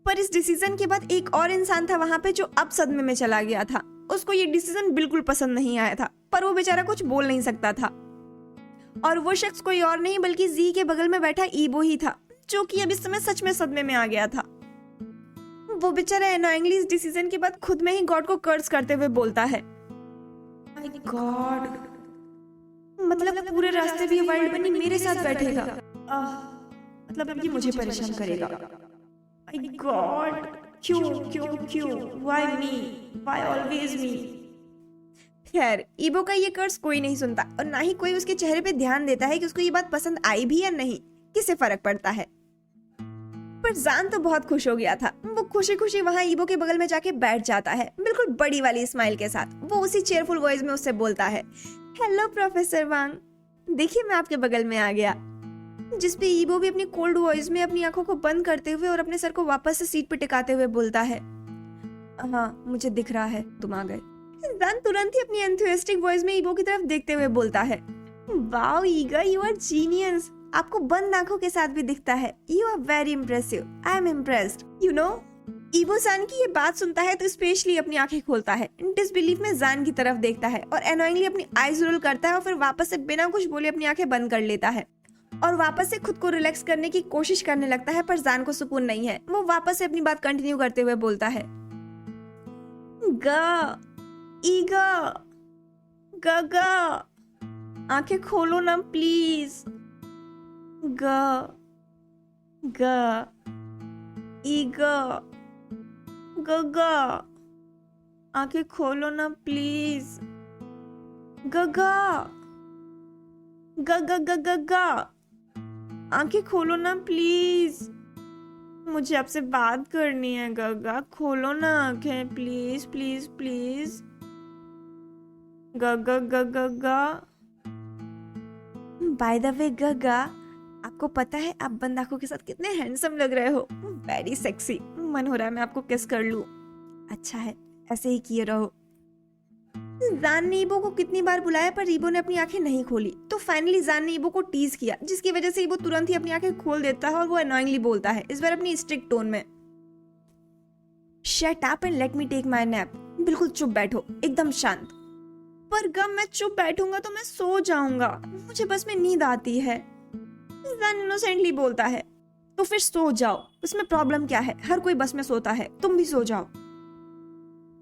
पर इस डिसीजन के बाद एक और इंसान था वहां पे जो अब सदमे में चला गया था। उसको ये डिसीजन बिल्कुल पसंद नहीं आया था, पर वो बेचारा कुछ बोल नहीं सकता था। और वो शख्स कोई और नहीं बल्कि जी के बगल में बैठा ईबो ही था, जो कि अब इस समय सच में सदमे में आ गया था। वो बेचारा एनोइंगली इस डिसीजन के बाद खुद में ही गॉड को कर्स करते हुए बोलता है, माय गॉड, मतलब पूरे रास्ते भी वाइल्ड बनी मेरे साथ बैठेगा, मतलब अब ये मुझे परेशान करेगा। माय गॉड, क्यों क्यों क्यों, व्हाई मी, व्हाई ऑलवेज मी। खैर, ईबो का ये कर्स कोई नहीं सुनता और ना ही कोई उसके चेहरे पे ध्यान देता है कि उसको ये बात पसंद आई भी या नहीं, किसे फर्क पड़ता है। पर जान तो बहुत खुश हो गया था। वो खुशी खुशी वहां ईबो के बगल में जाके बैठ जाता है, बिल्कुल बड़ी वाली स्माइल के साथ। वो उसी चेयरफुल वॉइस में उससे बोलता है, हेलो प्रोफेसर वांग, देखिए मैं आपके बगल में आ गया। जिस पे ईबो भी अपनी कोल्ड वॉइस में अपनी आंखों को बंद करते हुए और अपने सर को वापस से सीट पे टिकाते हुए बोलता है, हाँ मुझे दिख रहा है तुम आ गए। जान तुरंत ही अपनी एंथुसियास्टिक वॉइस में ईबो की तरफ देखते हुए बोलता है, वाओ ईगा, यू आर जीनियस। आपको बंद आंखों के साथ भी दिखता है। You are very impressive, I am impressed, you know. Yibo Zhan की ये बात सुनता है तो स्पेशली अपनी आंखें खोलता है, डिसबिलीफ में जान की तरफ देखता है और एनोइंगली अपनी आईज रोल करता है और फिर वापस से बिना कुछ बोले अपनी आंखें बंद कर लेता है और वापस से खुद को रिलैक्स करने की कोशिश करने लगता है। पर जान को सुकून नहीं है। वो वापस से अपनी बात कंटिन्यू करते हुए बोलता है, गा ईगा, गा, आंखें खोलो ना प्लीज, गा ईगा, गा, आंखें खोलो ना प्लीज, गा, आंखें खोलो ना प्लीज, मुझे आपसे बात करनी है। गगा खोलो ना आंखें प्लीज प्लीज प्लीज, गगा गगा। बाय द वे गगा, आपको पता है आप बंद आंखों के साथ कितने हैंडसम लग रहे हो, वेरी सेक्सी। मन हो रहा है मैं आपको किस कर लूं। अच्छा है, ऐसे ही किए रहो। जान ने ईबो को कितनी बार बुलाया पर ईबो ने अपनी आंखें नहीं खोली। तो फाइनली जान ने ईबो को टीज किया, जिसकी वजह से ईबो तुरंत ही अपनी आंखें खोल देता है और वो अनोइंगली बोलता है, इस बार अपनी स्ट्रिक्ट टोन में, shut up and let me take my nap. बिल्कुल चुप बैठो, एकदम शांत। पर गम मैं चुप बैठूंगा तो मैं सो जाऊंगा, मुझे बस में नींद आती है। जान इनोसेंटली बोलता है, तो फिर सो जाओ, उसमें प्रॉब्लम क्या है, हर कोई बस में सोता है, तुम भी सो जाओ।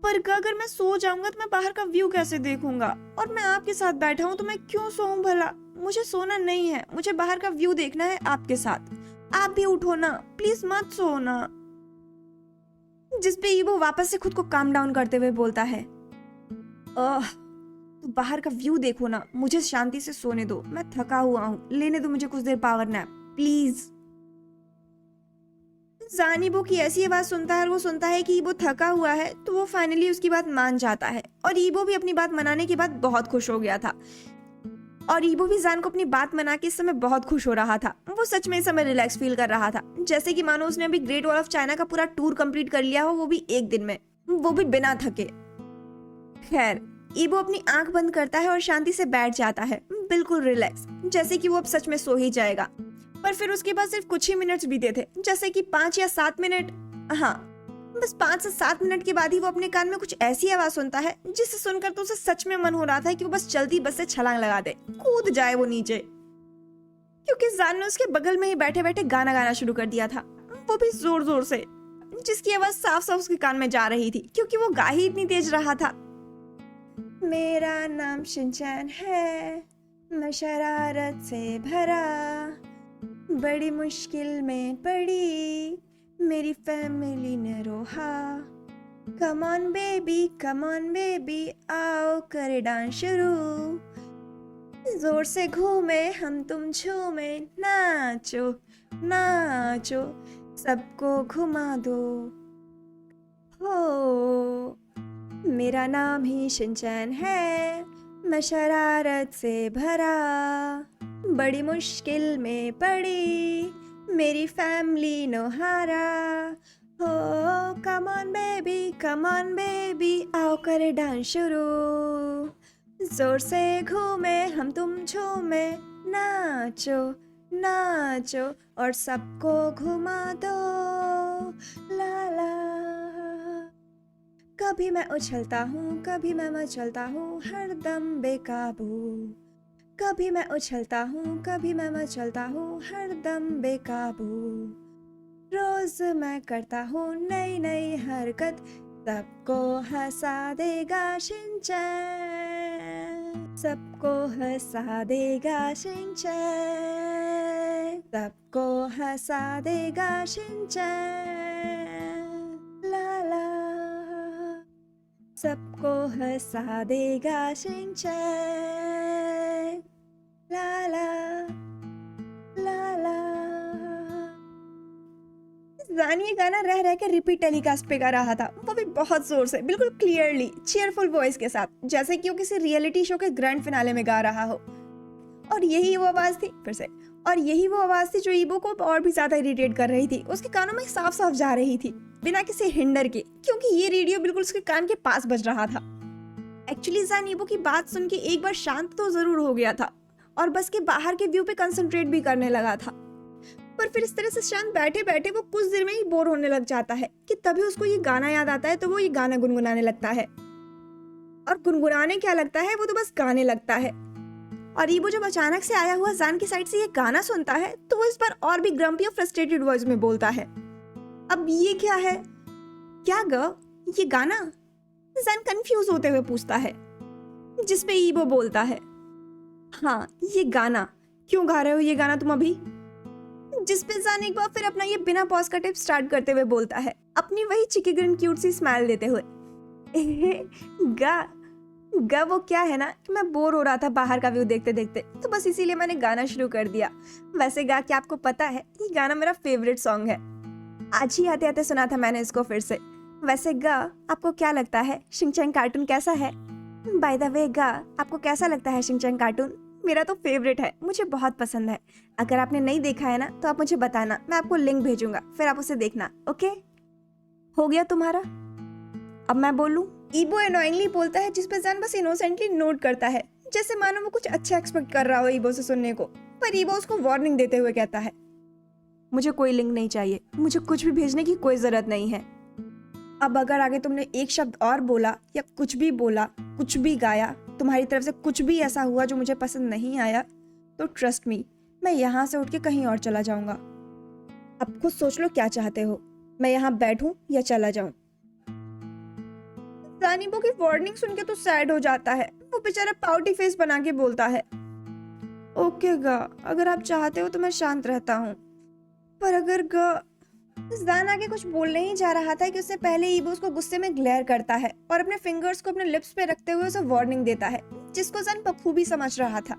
पर अगर मैं सो जाऊंगा तो मैं बाहर का व्यू कैसे देखूंगा, और मैं आपके साथ बैठा हूं तो मैं क्यों सोऊं भला। मुझे सोना नहीं है, मुझे बाहर का व्यू देखना है आपके साथ। आप भी उठो ना प्लीज, मत सो ना। जिस पे ईबो वापस से खुद को काम डाउन करते हुए बोलता है, तो बाहर का व्यू देखो ना, मुझे शांति से सोने दो, मैं थका हुआ हूँ, लेने दो मुझे कुछ देर पावर नैप प्लीज। जान ईबो की ऐसी आवाज सुनता है और वो सुनता है कि ईबो थका हुआ है, तो वो फाइनली उसकी बात मान जाता है। और ईबो भी अपनी बात मनाने के बाद बहुत खुश हो गया था। और ईबो भी जान को अपनी बात मना के इस समय बहुत खुश हो रहा था। वो सच में इस समय रिलैक्स फील कर रहा था, जैसे कि मानो उसने अभी ग्रेट वॉल ऑफ चाइना का पूरा टूर कंप्लीट कर लिया हो, वो भी एक दिन में, वो भी बिना थके। खैर, ईबो अपनी आंख बंद करता है और शांति से बैठ जाता है, बिल्कुल रिलैक्स, जैसे कि वो अब सच में सो ही जाएगा। पर फिर उसके बाद सिर्फ कुछ ही मिनट्स बीते थे, जैसे कि 5 या 7 मिनट, हाँ, बस 5 से 7 मिनट के बाद ही वो अपने कान में कुछ ऐसी आवाज सुनता है जिसे सुनकर तो उसे सच में मन हो रहा था कि वो बस चलती बस से छलांग लगा दे, कूद जाए वो नीचे, क्योंकि जान ने उसके बगल में ही बैठे बैठे गाना गाना शुरू कर दिया था, वो भी जोर जोर से, जिसकी आवाज साफ साफ उसके कान में जा रही थी क्योंकि वो गा ही इतनी तेज रहा था। मेरा नाम शिनचैन है, मैं शरारत से भरा, बड़ी मुश्किल में पड़ी मेरी फैमिली ने रोहा। कम ऑन बेबी, आओ करे डांस शुरू, जोर से घूमे हम तुम झूमे, नाचो नाचो सबको घुमा दो। हो मेरा नाम ही शिनचैन है, मैं शरारत से भरा, बड़ी मुश्किल में पड़ी मेरी फैमिली नो हारा। हो कम ऑन बेबी, आओ करे डांस शुरू, जोर से घूमे हम तुम झूमे, नाचो नाचो और सबको घुमा दो, ला ला। कभी मैं उछलता हूँ, कभी मैं मचलता हूँ, हरदम बेकाबू, कभी मैं उछलता हूँ, कभी मैं मचलता हूँ, हरदम बेकाबू, रोज मैं करता हूँ नई नई हरकत, सबको हंसा देगा शिनचैन, सबको हंसा देगा शिनचैन, सबको हंसा देगा शिनचैन, ला ला, सबको हंसा देगा शिनचैन, ला ला ला ला। जान ये गाना रह रह के रिपीट टेलीकास्ट पे गा रहा था, वो भी बहुत जोर से, बिल्कुल क्लियरली, चीयरफुल वॉइस के साथ, जैसे कि वो किसी रियलिटी शो के ग्रैंड फिनाले में गा रहा हो। और यही वो आवाज थी, फिर से, और यही वो आवाज थी जो ईबो को और भी ज्यादा इरिटेट कर रही थी, उसके कानों में साफ साफ जा रही थी बिना किसी हिंडर के, क्योंकि ये रेडियो बिल्कुल उसके कान के पास बज रहा था। एक्चुअली जान ईबो की बात सुन के एक बार शांत तो जरूर हो गया था और बस के बाहर के व्यू पे कंसंट्रेट भी करने लगा था, पर फिर इस तरह से शांत बैठे बैठे वो कुछ देर में ही बोर होने लग जाता है कि तभी उसको ये गाना याद आता है, तो वो ये गाना गुनगुनाने लगता है, और गुनगुनाने क्या लगता है, वो तो बस गाने लगता है। और ईबो जब अचानक से आया हुआ जान की साइड से ये गाना सुनता है तो वो इस बार और भी ग्रम्पी और फ्रस्ट्रेटेड वॉइस में बोलता है, अब ये क्या है, क्या ग ये गाना? जान कंफ्यूज होते हुए पूछता है, जिसपे ईबो बोलता है, हाँ ये गाना, क्यों गा रहे हो ये गाना तुम अभी? जिसपे जान एक बार फिर अपना ये बिना पॉज का टिप स्टार्ट करते हुए बोलता है, अपनी वही चिकी ग्रिन क्यूट सी स्माइल देते हुए, गा गा वो क्या है ना कि मैं बोर हो रहा था बाहर का व्यू देखते देखते, तो बस इसीलिए मैंने गाना शुरू कर दिया। वैसे गा क्या आपको पता है ये गाना मेरा फेवरेट सॉन्ग है, आज ही आते आते सुना था मैंने इसको फिर से। वैसे गा आपको क्या लगता है शिनचैन कार्टून कैसा है? बाय द वे गा आपको कैसा लगता है शिनचैन कार्टून? मेरा तो फेवरेट है, मुझे बहुत पसंद है। अगर आपने नहीं देखा है ना तो आप मुझे बताना, मैं आपको लिंक भेजूंगा, फिर आप उसे देखना। ओके, हो गया तुम्हारा? अब मैं बोलूं? ईबो एनोइंगली बोलता है, जिस पे जान बस इनोसेंटली नोट करता है, जैसे मानो वो कुछ अच्छा एक्सपेक्ट कर रहा हो ईबो से सुनने को, पर ईबो उसको वार्निंग देते हुए कहता है, मुझे कोई लिंक नहीं चाहिए, मुझे कुछ भी भेजने की कोई जरूरत नहीं है। अब अगर आगे तुमने एक शब्द और बोला या कुछ भी बोला, कुछ भी गाया, तुम्हारी तरफ से कुछ भी ऐसा हुआ जो मुझे पसंद नहीं आया, तो ट्रस्ट मी मैं यहाँ से उठ के कहीं और चला जाऊंगा। अब खुद सोच लो क्या चाहते हो, मैं यहाँ बैठूं या चला जाऊं? जानिबो की वार्निंग सुन के तो सैड हो जाता है, वो बेचारा पाउटी फेस बना के बोलता है, ओके गा अगर आप चाहते हो तो मैं शांत रहता हूँ, पर अगर गा। जान आगे कुछ बोलने ही जा रहा था कि उससे पहले ईबो उसको गुस्से में ग्लेयर करता है और अपने फिंगर्स को अपने लिप्स पे रखते हुए उसे वार्निंग देता है, जिसको जान बखूबी समझ रहा था।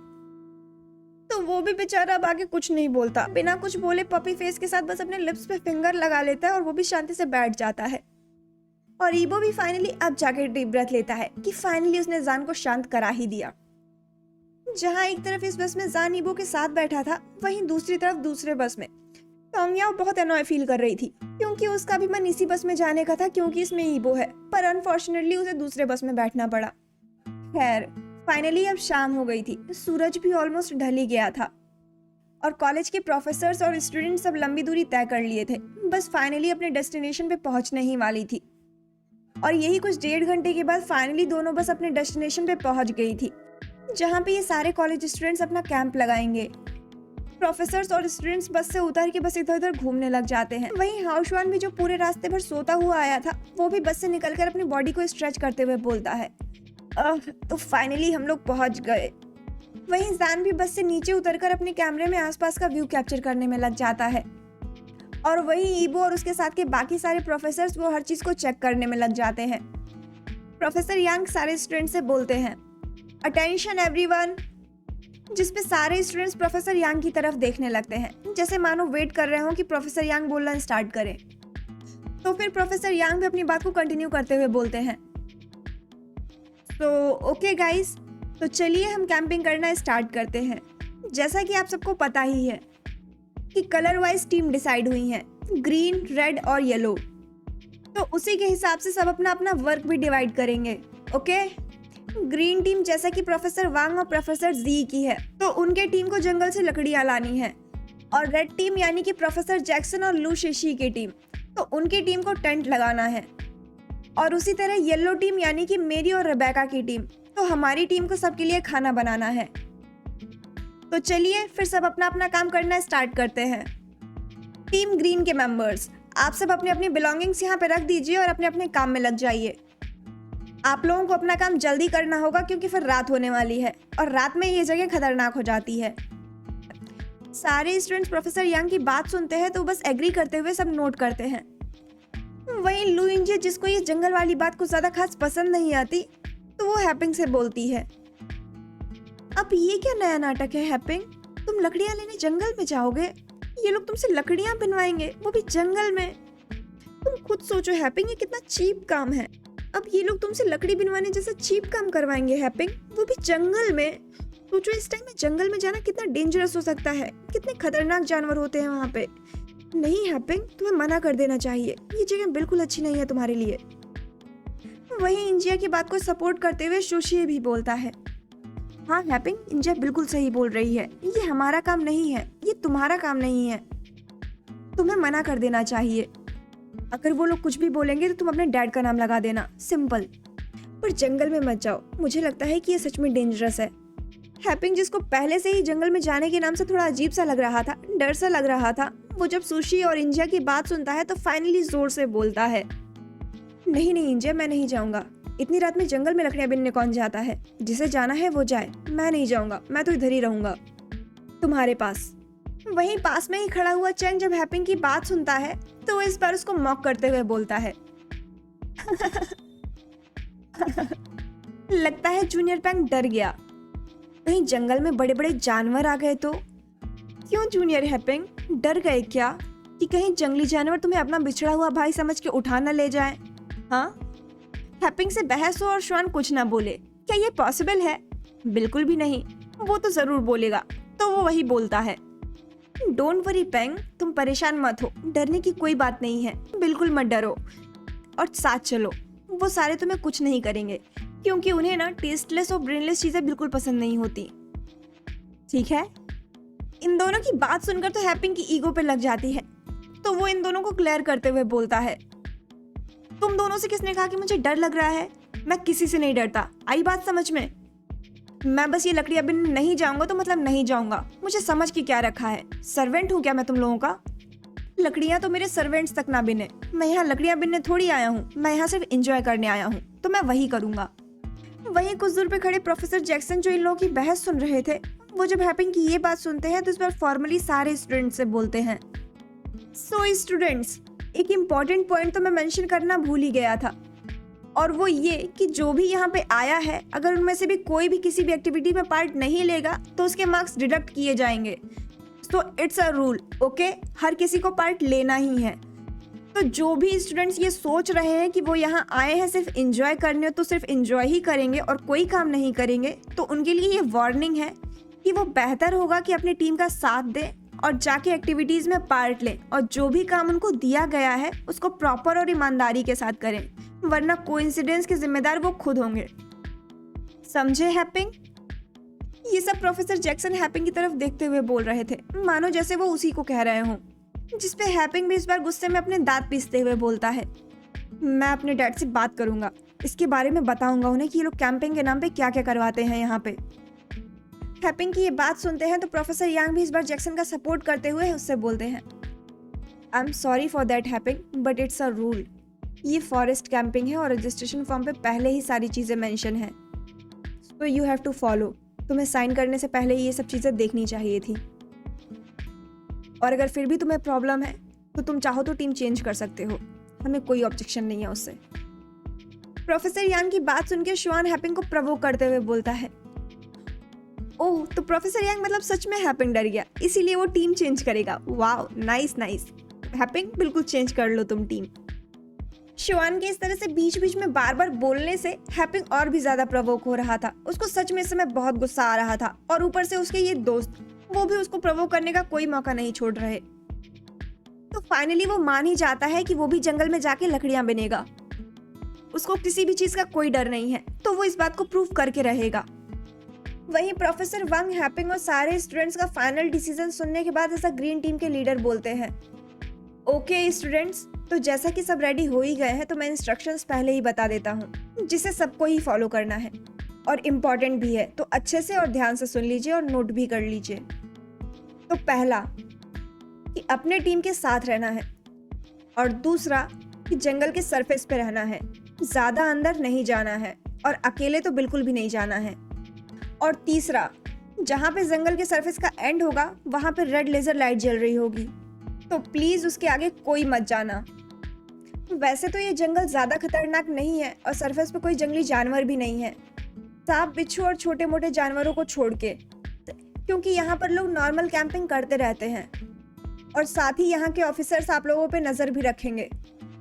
तो वो भी बेचारा अब आगे कुछ नहीं बोलता, बिना कुछ बोले पपी फेस के साथ बस अपने लिप्स पे फिंगर लगा लेता है और वो भी शांति से बैठ जाता है। और ईबो भी फाइनली अब जाके डीप ब्रेथ लेता है कि फाइनली उसने जान को शांत करा ही दिया। जहाँ एक तरफ इस बस में जान ईबो के साथ बैठा था, वहीं दूसरी तरफ दूसरे बस में टोंगयाओ बहुत अनॉय फील कर रही थी, क्योंकि उसका भी मन इसी बस में जाने का था क्योंकि इसमें ईबो है, पर अनफॉर्चुनेटली उसे दूसरे बस में बैठना पड़ा। खैर फाइनली अब शाम हो गई थी, सूरज भी ऑलमोस्ट ढल ही गया था और कॉलेज के प्रोफेसर्स और स्टूडेंट सब लंबी दूरी तय कर लिए थे, बस फाइनली अपने डेस्टिनेशन पे पहुंचने ही वाली थी। और यही कुछ 1.5 घंटे के बाद फाइनली दोनों बस अपने डेस्टिनेशन पे पहुंच गई थी, जहां पे ये सारे कॉलेज स्टूडेंट्स अपना कैंप लगाएंगे। प्रोफेसर्स और स्टूडेंट्स बस से उतर के बस इधर उधर घूमने लग जाते हैं। वहीं हाउसवान भी, जो पूरे रास्ते भर सोता हुआ आया था, वो भी बस से निकलकर अपनी बॉडी को स्ट्रेच करते हुए बोलता है, तो फाइनली हम लोग पहुंच गए। वहीं जैन भी बस से नीचे उतरकर अपने कैमरे में आसपास का व्यू कैप्चर करने में लग जाता है। और वहीं ईबो और उसके साथ के बाकी सारे प्रोफेसर्स वो हर चीज को चेक करने में लग जाते हैं। प्रोफेसर यांग सारे स्टूडेंट से बोलते हैं, अटेंशन एवरीवन, जिसपे सारे स्टूडेंट्स प्रोफेसर यांग की तरफ देखने लगते हैं, जैसे मानो वेट कर रहे हो कि प्रोफेसर यांग बोलना स्टार्ट करें। तो फिर प्रोफेसर यांग भी अपनी बात को कंटिन्यू करते हुए बोलते हैं, तो ओके गाइस, तो चलिए हम कैंपिंग करना स्टार्ट करते हैं। जैसा कि आप सबको पता ही है कि कलर वाइज टीम डिसाइड हुई हैं, ग्रीन, रेड और येलो। तो उसी के हिसाब से सब अपना अपना वर्क भी डिवाइड करेंगे। ओके, ग्रीन टीम जैसा कि प्रोफेसर वांग और प्रोफेसर जी की है, तो उनके टीम को जंगल से लकड़ियां लानी है। और रेड टीम यानी कि प्रोफेसर जैक्सन और लू शेशी की टीम, तो उनकी टीम को टेंट लगाना है। और उसी तरह येलो टीम यानी कि मेरी और रेबेका की टीम, तो हमारी टीम को सबके लिए खाना बनाना है। तो चलिए फिर सब अपना अपना काम करना स्टार्ट करते हैं। टीम ग्रीन के मेंबर्स, आप सब अपने अपनी बिलोंगिंग्स यहाँ पे रख दीजिए और अपने अपने काम में लग जाइए। आप लोगों को अपना काम जल्दी करना होगा क्योंकि फिर रात होने वाली है और रात में ये जगह खतरनाक हो जाती है। सारे स्टूडेंट्स प्रोफेसर यांग की बात सुनते हैं तो बस एग्री करते हुए सब नोट करते हैं। वहीं लू इंजे, जिसको ये जंगल वाली बात कुछ ज्यादा खास पसंद नहीं आती, तो वो हैपिंग से बोलती है, अब ये क्या नया नाटक है हैपिंग, तुम लकड़ियां लेने जंगल में जाओगे, ये लोग तुमसे लकड़ियां बनवाएंगे, वो भी जंगल में। तुम खुद सोचो हैपिंग, ये कितना चीप काम है। अब ये लोग तुमसे लकड़ी बनवाने जैसा चीप काम करवाएंगे हैपिंग, वो भी जंगल में। सोचो इस टाइम में जंगल में जाना कितना डेंजरस हो सकता है, कितने खतरनाक जानवर होते हैं वहाँ पे। नहीं हैपिंग, तुम्हें मना कर देना चाहिए, ये जगह बिल्कुल अच्छी नहीं है तुम्हारे लिए। वहीं इंजिया की बात को सपोर्ट करते हुए शोशिए भी बोलता है, हाँ हैपिंग, इंजिया बिल्कुल सही बोल रही है, ये हमारा काम नहीं है, ये तुम्हारा काम नहीं है, तुम्हें मना कर देना चाहिए। अगर वो लोग कुछ भी बोलेंगे तो तुम अपने डैड का नाम लगा देना, सिंपल। पर जंगल में मत जाओ, मुझे लगता है कि ये सच में डेंजरस है। हैपिंग, जिसको पहले से ही जंगल में जाने के नाम से थोड़ा अजीब सा लग रहा था, डर सा लग रहा था, वो जब सुशी और इंजिया की बात सुनता है तो फाइनली जोर से बोलता है, नहीं नहीं इंजिया, मैं नहीं जाऊंगा, इतनी रात में जंगल में लकड़ियां बिनने कौन जाता है, जिसे जाना है वो जाए, मैं नहीं जाऊंगा, मैं तो इधर ही रहूंगा तुम्हारे पास। वहीं पास में ही खड़ा हुआ चैंग जब हैपिंग की बात सुनता है तो वो इस बार उसको मॉक करते हुए बोलता है, लगता है जूनियर पैंग डर गया, कहीं जंगल में बड़े बड़े जानवर आ गए तो। क्यों जूनियर हैपिंग, डर गए क्या कि कहीं जंगली जानवर तुम्हें अपना बिछड़ा हुआ भाई समझ के उठा न ले जाए? हाँ, हैपिंग से बहस हो और श्वान कुछ ना बोले, क्या ये पॉसिबल है? बिल्कुल भी नहीं, वो तो जरूर बोलेगा। तो वो वही बोलता है, डोंट वरी पैंग, तुम परेशान मत हो, डरने की कोई बात नहीं है, बिल्कुल मत डरो और साथ चलो, वो सारे तुम्हें कुछ नहीं करेंगे क्योंकि उन्हें ना टेस्टलेस और ब्रेनलेस चीजें बिल्कुल पसंद नहीं होती, ठीक है? इन दोनों की बात सुनकर तो हैपिंग की ईगो पे लग जाती है, तो वो इन दोनों को क्लियर करते हुए बोलता है, तुम दोनों से किसने कहा कि मुझे डर लग रहा है? मैं किसी से नहीं डरता, आई बात समझ में? मैं बस ये लकड़ियां बिन नहीं जाऊंगा तो मतलब नहीं जाऊंगा, मुझे समझ के क्या रखा है, सर्वेंट हूँ क्या मैं तुम लोगों का? लकड़ियां तो मेरे सर्वेंट्स तक ना बिने, मैं यहाँ लकड़ियां बिनने थोड़ी आया हूँ, मैं यहाँ सिर्फ एंजॉय करने आया हूँ, तो मैं वही करूंगा। वहीं कुछ दूर पे खड़े प्रोफेसर जैक्सन, जो इन लोगों की बहस सुन रहे थे, वो जब हैपिंग की ये बात सुनते हैं तो इस बार फॉर्मली सारे स्टूडेंट्स से बोलते हैं, सो स्टूडेंट्स, एक इम्पॉर्टेंट पॉइंट तो मैं मेंशन करना भूल ही गया था, और वो ये कि जो भी यहाँ पे आया है, अगर उनमें से भी कोई भी किसी भी एक्टिविटी में पार्ट नहीं लेगा तो उसके मार्क्स डिडक्ट किए जाएंगे। तो इट्स अ रूल, ओके? हर किसी को पार्ट लेना ही है। तो जो भी स्टूडेंट्स ये सोच रहे हैं कि वो यहाँ आए हैं सिर्फ एंजॉय करने, तो सिर्फ एंजॉय ही करेंगे और कोई काम नहीं करेंगे, तो उनके लिए ये वार्निंग है कि वो बेहतर होगा कि अपनी टीम का साथ दें और जाके एक्टिविटीज में पार्ट लें, और जो भी काम उनको दिया गया है उसको प्रॉपर और ईमानदारी के साथ करें, वरना कोइंसिडेंस के जिम्मेदार वो खुद होंगे। समझे हैपिंग? ये सब प्रोफेसर जैक्सन हैपिंग की तरफ देखते हुए बोल रहे थे, मानो जैसे वो उसी को कह रहे हों। जिसपे हैपिंग भी इस बार गुस्से में अपने दांत पीसते हुए बोलता है, मैं अपने डैड से बात करूंगा, इसके बारे में बताऊंगा उन्हें कि ये लोग कैंपिंग के नाम पे क्या क्या करवाते हैं यहाँ पे। हैपिंग की ये बात सुनते हैं तो प्रोफेसर यांग भी इस बार जैक्सन का सपोर्ट करते हुए उससे बोलते हैं, आई am sorry for that happen, but it's a rule. ये फॉरेस्ट कैंपिंग है और रजिस्ट्रेशन फॉर्म पे पहले ही सारी चीज़ें मेंशन है, so you have to follow. तुम्हें साइन करने से पहले ये सब चीज़ें देखनी चाहिए थी, और अगर फिर भी तुम्हें प्रॉब्लम है तो तुम चाहो तो टीम चेंज कर सकते हो, हमें कोई ऑब्जेक्शन नहीं है उससे। प्रोफेसर यांग की बात सुनकर शुआन हैपिंग को प्रवोक करते हुए बोलता है, ओह तो प्रोफेसर यांग मतलब सच में हैपिंग डर गया, इसीलिए वो टीम चेंज करेगा। वाओ, नाइस नाइस हैपिंग, बिल्कुल चेंज कर लो तुम टीम। शुआन के इस तरह से बीच बीच में बार बार बोलने से हैपिंग और भी ज्यादा प्रवोक हो रहा था। उसको सच में इस समय बहुत गुस्सा आ रहा था, और ऊपर से उसके ये दोस्त, वो भी उसको प्रवोक करने का कोई मौका नहीं छोड़ रहे। तो फाइनली वो मान ही जाता है कि वो भी जंगल में जाके लकड़ियां बिनेगा। उसको किसी भी चीज का कोई डर नहीं है, तो वो इस बात को प्रूव करके रहेगा। वहीं प्रोफेसर वांग हैपिंग और सारे स्टूडेंट्स का फाइनल डिसीजन सुनने के बाद ऐसा ग्रीन टीम के लीडर बोलते हैं, ओके स्टूडेंट्स, तो जैसा कि सब रेडी हो ही गए हैं तो मैं इंस्ट्रक्शंस पहले ही बता देता हूँ, जिसे सबको ही फॉलो करना है और इम्पोर्टेंट भी है, तो अच्छे से और ध्यान से सुन लीजिए और नोट भी कर लीजिए। तो पहला कि अपने टीम के साथ रहना है, और दूसरा कि जंगल के सरफेस पे रहना है, ज़्यादा अंदर नहीं जाना है और अकेले तो बिल्कुल भी नहीं जाना है। और तीसरा, जहाँ पे जंगल के सरफेस का एंड होगा वहाँ पे रेड लेजर लाइट जल रही होगी, तो प्लीज़ उसके आगे कोई मत जाना। वैसे तो ये जंगल ज़्यादा खतरनाक नहीं है और सरफेस पे कोई जंगली जानवर भी नहीं है, सांप, बिच्छू और छोटे मोटे जानवरों को छोड़ के, क्योंकि यहाँ पर लोग नॉर्मल कैंपिंग करते रहते हैं, और साथ ही यहाँ के ऑफिसर्स आप लोगों पे नज़र भी रखेंगे,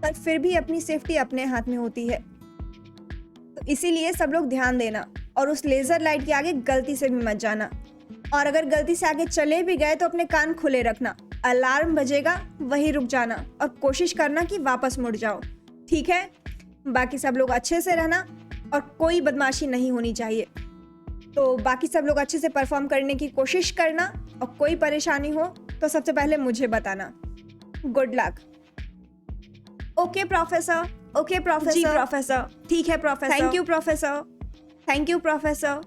पर फिर भी अपनी सेफ्टी अपने हाथ में होती है। तो इसीलिए सब लोग ध्यान देना और उस लेज़र लाइट के आगे गलती से भी मत जाना, और अगर गलती से आगे चले भी गए तो अपने कान खुले रखना, अलार्म बजेगा वहीं रुक जाना और कोशिश करना कि वापस मुड़ जाओ, ठीक है? बाकी सब लोग अच्छे से रहना और कोई बदमाशी नहीं होनी चाहिए। तो बाकी सब लोग अच्छे से परफॉर्म करने की कोशिश करना, और कोई परेशानी हो तो सबसे पहले मुझे बताना। Good luck. Okay professor. Okay professor. जी प्रोफेसर, ठीक है professor. Thank you professor. Thank you professor.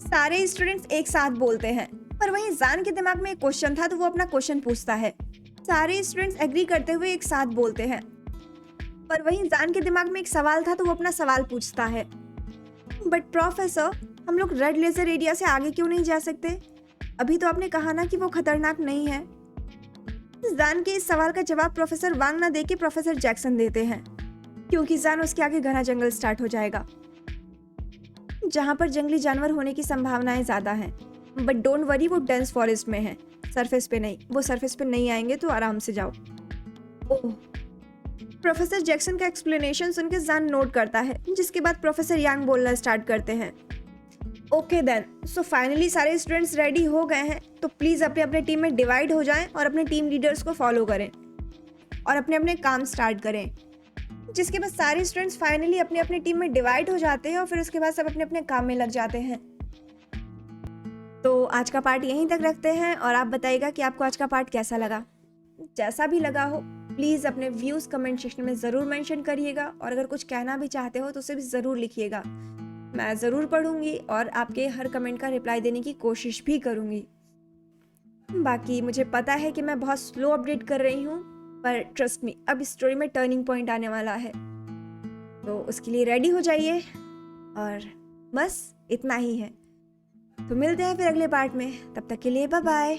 सारे स्टूडेंट्स एक साथ बोलते हैं, पर वहीं जान के दिमाग में एक क्वेश्चन था तो वो अपना क्वेश्चन पूछता है। सारे स्टूडेंट्स एग्री करते हुए एक साथ बोलते हैं, पर वहीं जान के दिमाग में एक सवाल था तो वो अपना सवाल पूछता है, बट प्रोफेसर, हम लोग रेड लेजर एरिया से आगे क्यों नहीं जा सकते? अभी तो आपने कहा ना कि वो खतरनाक नहीं है। जान के इस सवाल का जवाब प्रोफेसर वांग ना देके प्रोफेसर जैक्सन देते हैं, क्योंकि जान उसके आगे घना जंगल स्टार्ट हो जाएगा, जहाँ पर जंगली जानवर होने की संभावनाएं ज्यादा हैं। बट डोंट वरी, वो डेंस फॉरेस्ट में है, सरफेस पे नहीं। वो सरफेस पे नहीं आएंगे तो आराम से जाओ। ओह। प्रोफेसर जैक्सन का एक्सप्लेनेशन सुनकर जान नोट करता है, जिसके बाद प्रोफेसर यांग बोलना स्टार्ट करते हैं, ओके देन, सो फाइनली सारे स्टूडेंट्स रेडी हो गए हैं, तो प्लीज़ अपने अपने टीम में डिवाइड हो जाएं और अपने टीम लीडर्स को फॉलो करें और अपने अपने काम स्टार्ट करें। जिसके बाद सारे स्टूडेंट्स फाइनली अपने अपने टीम में डिवाइड हो जाते हैं और फिर उसके बाद सब अपने अपने काम में लग जाते हैं। तो आज का पार्ट यहीं तक रखते हैं, और आप बताइएगा कि आपको आज का पार्ट कैसा लगा। जैसा भी लगा हो प्लीज़ अपने व्यूज़ कमेंट सेक्शन में ज़रूर मेंशन करिएगा, और अगर कुछ कहना भी चाहते हो तो उसे भी ज़रूर लिखिएगा। मैं ज़रूर पढ़ूंगी और आपके हर कमेंट का रिप्लाई देने की कोशिश भी करूंगी। बाकी मुझे पता है कि मैं बहुत स्लो अपडेट कर रही हूँ, पर ट्रस्ट मी, अब स्टोरी में टर्निंग पॉइंट आने वाला है, तो उसके लिए रेडी हो जाइए। और बस इतना ही है, तो मिलते हैं फिर अगले पार्ट में। तब तक के लिए बाय बाय।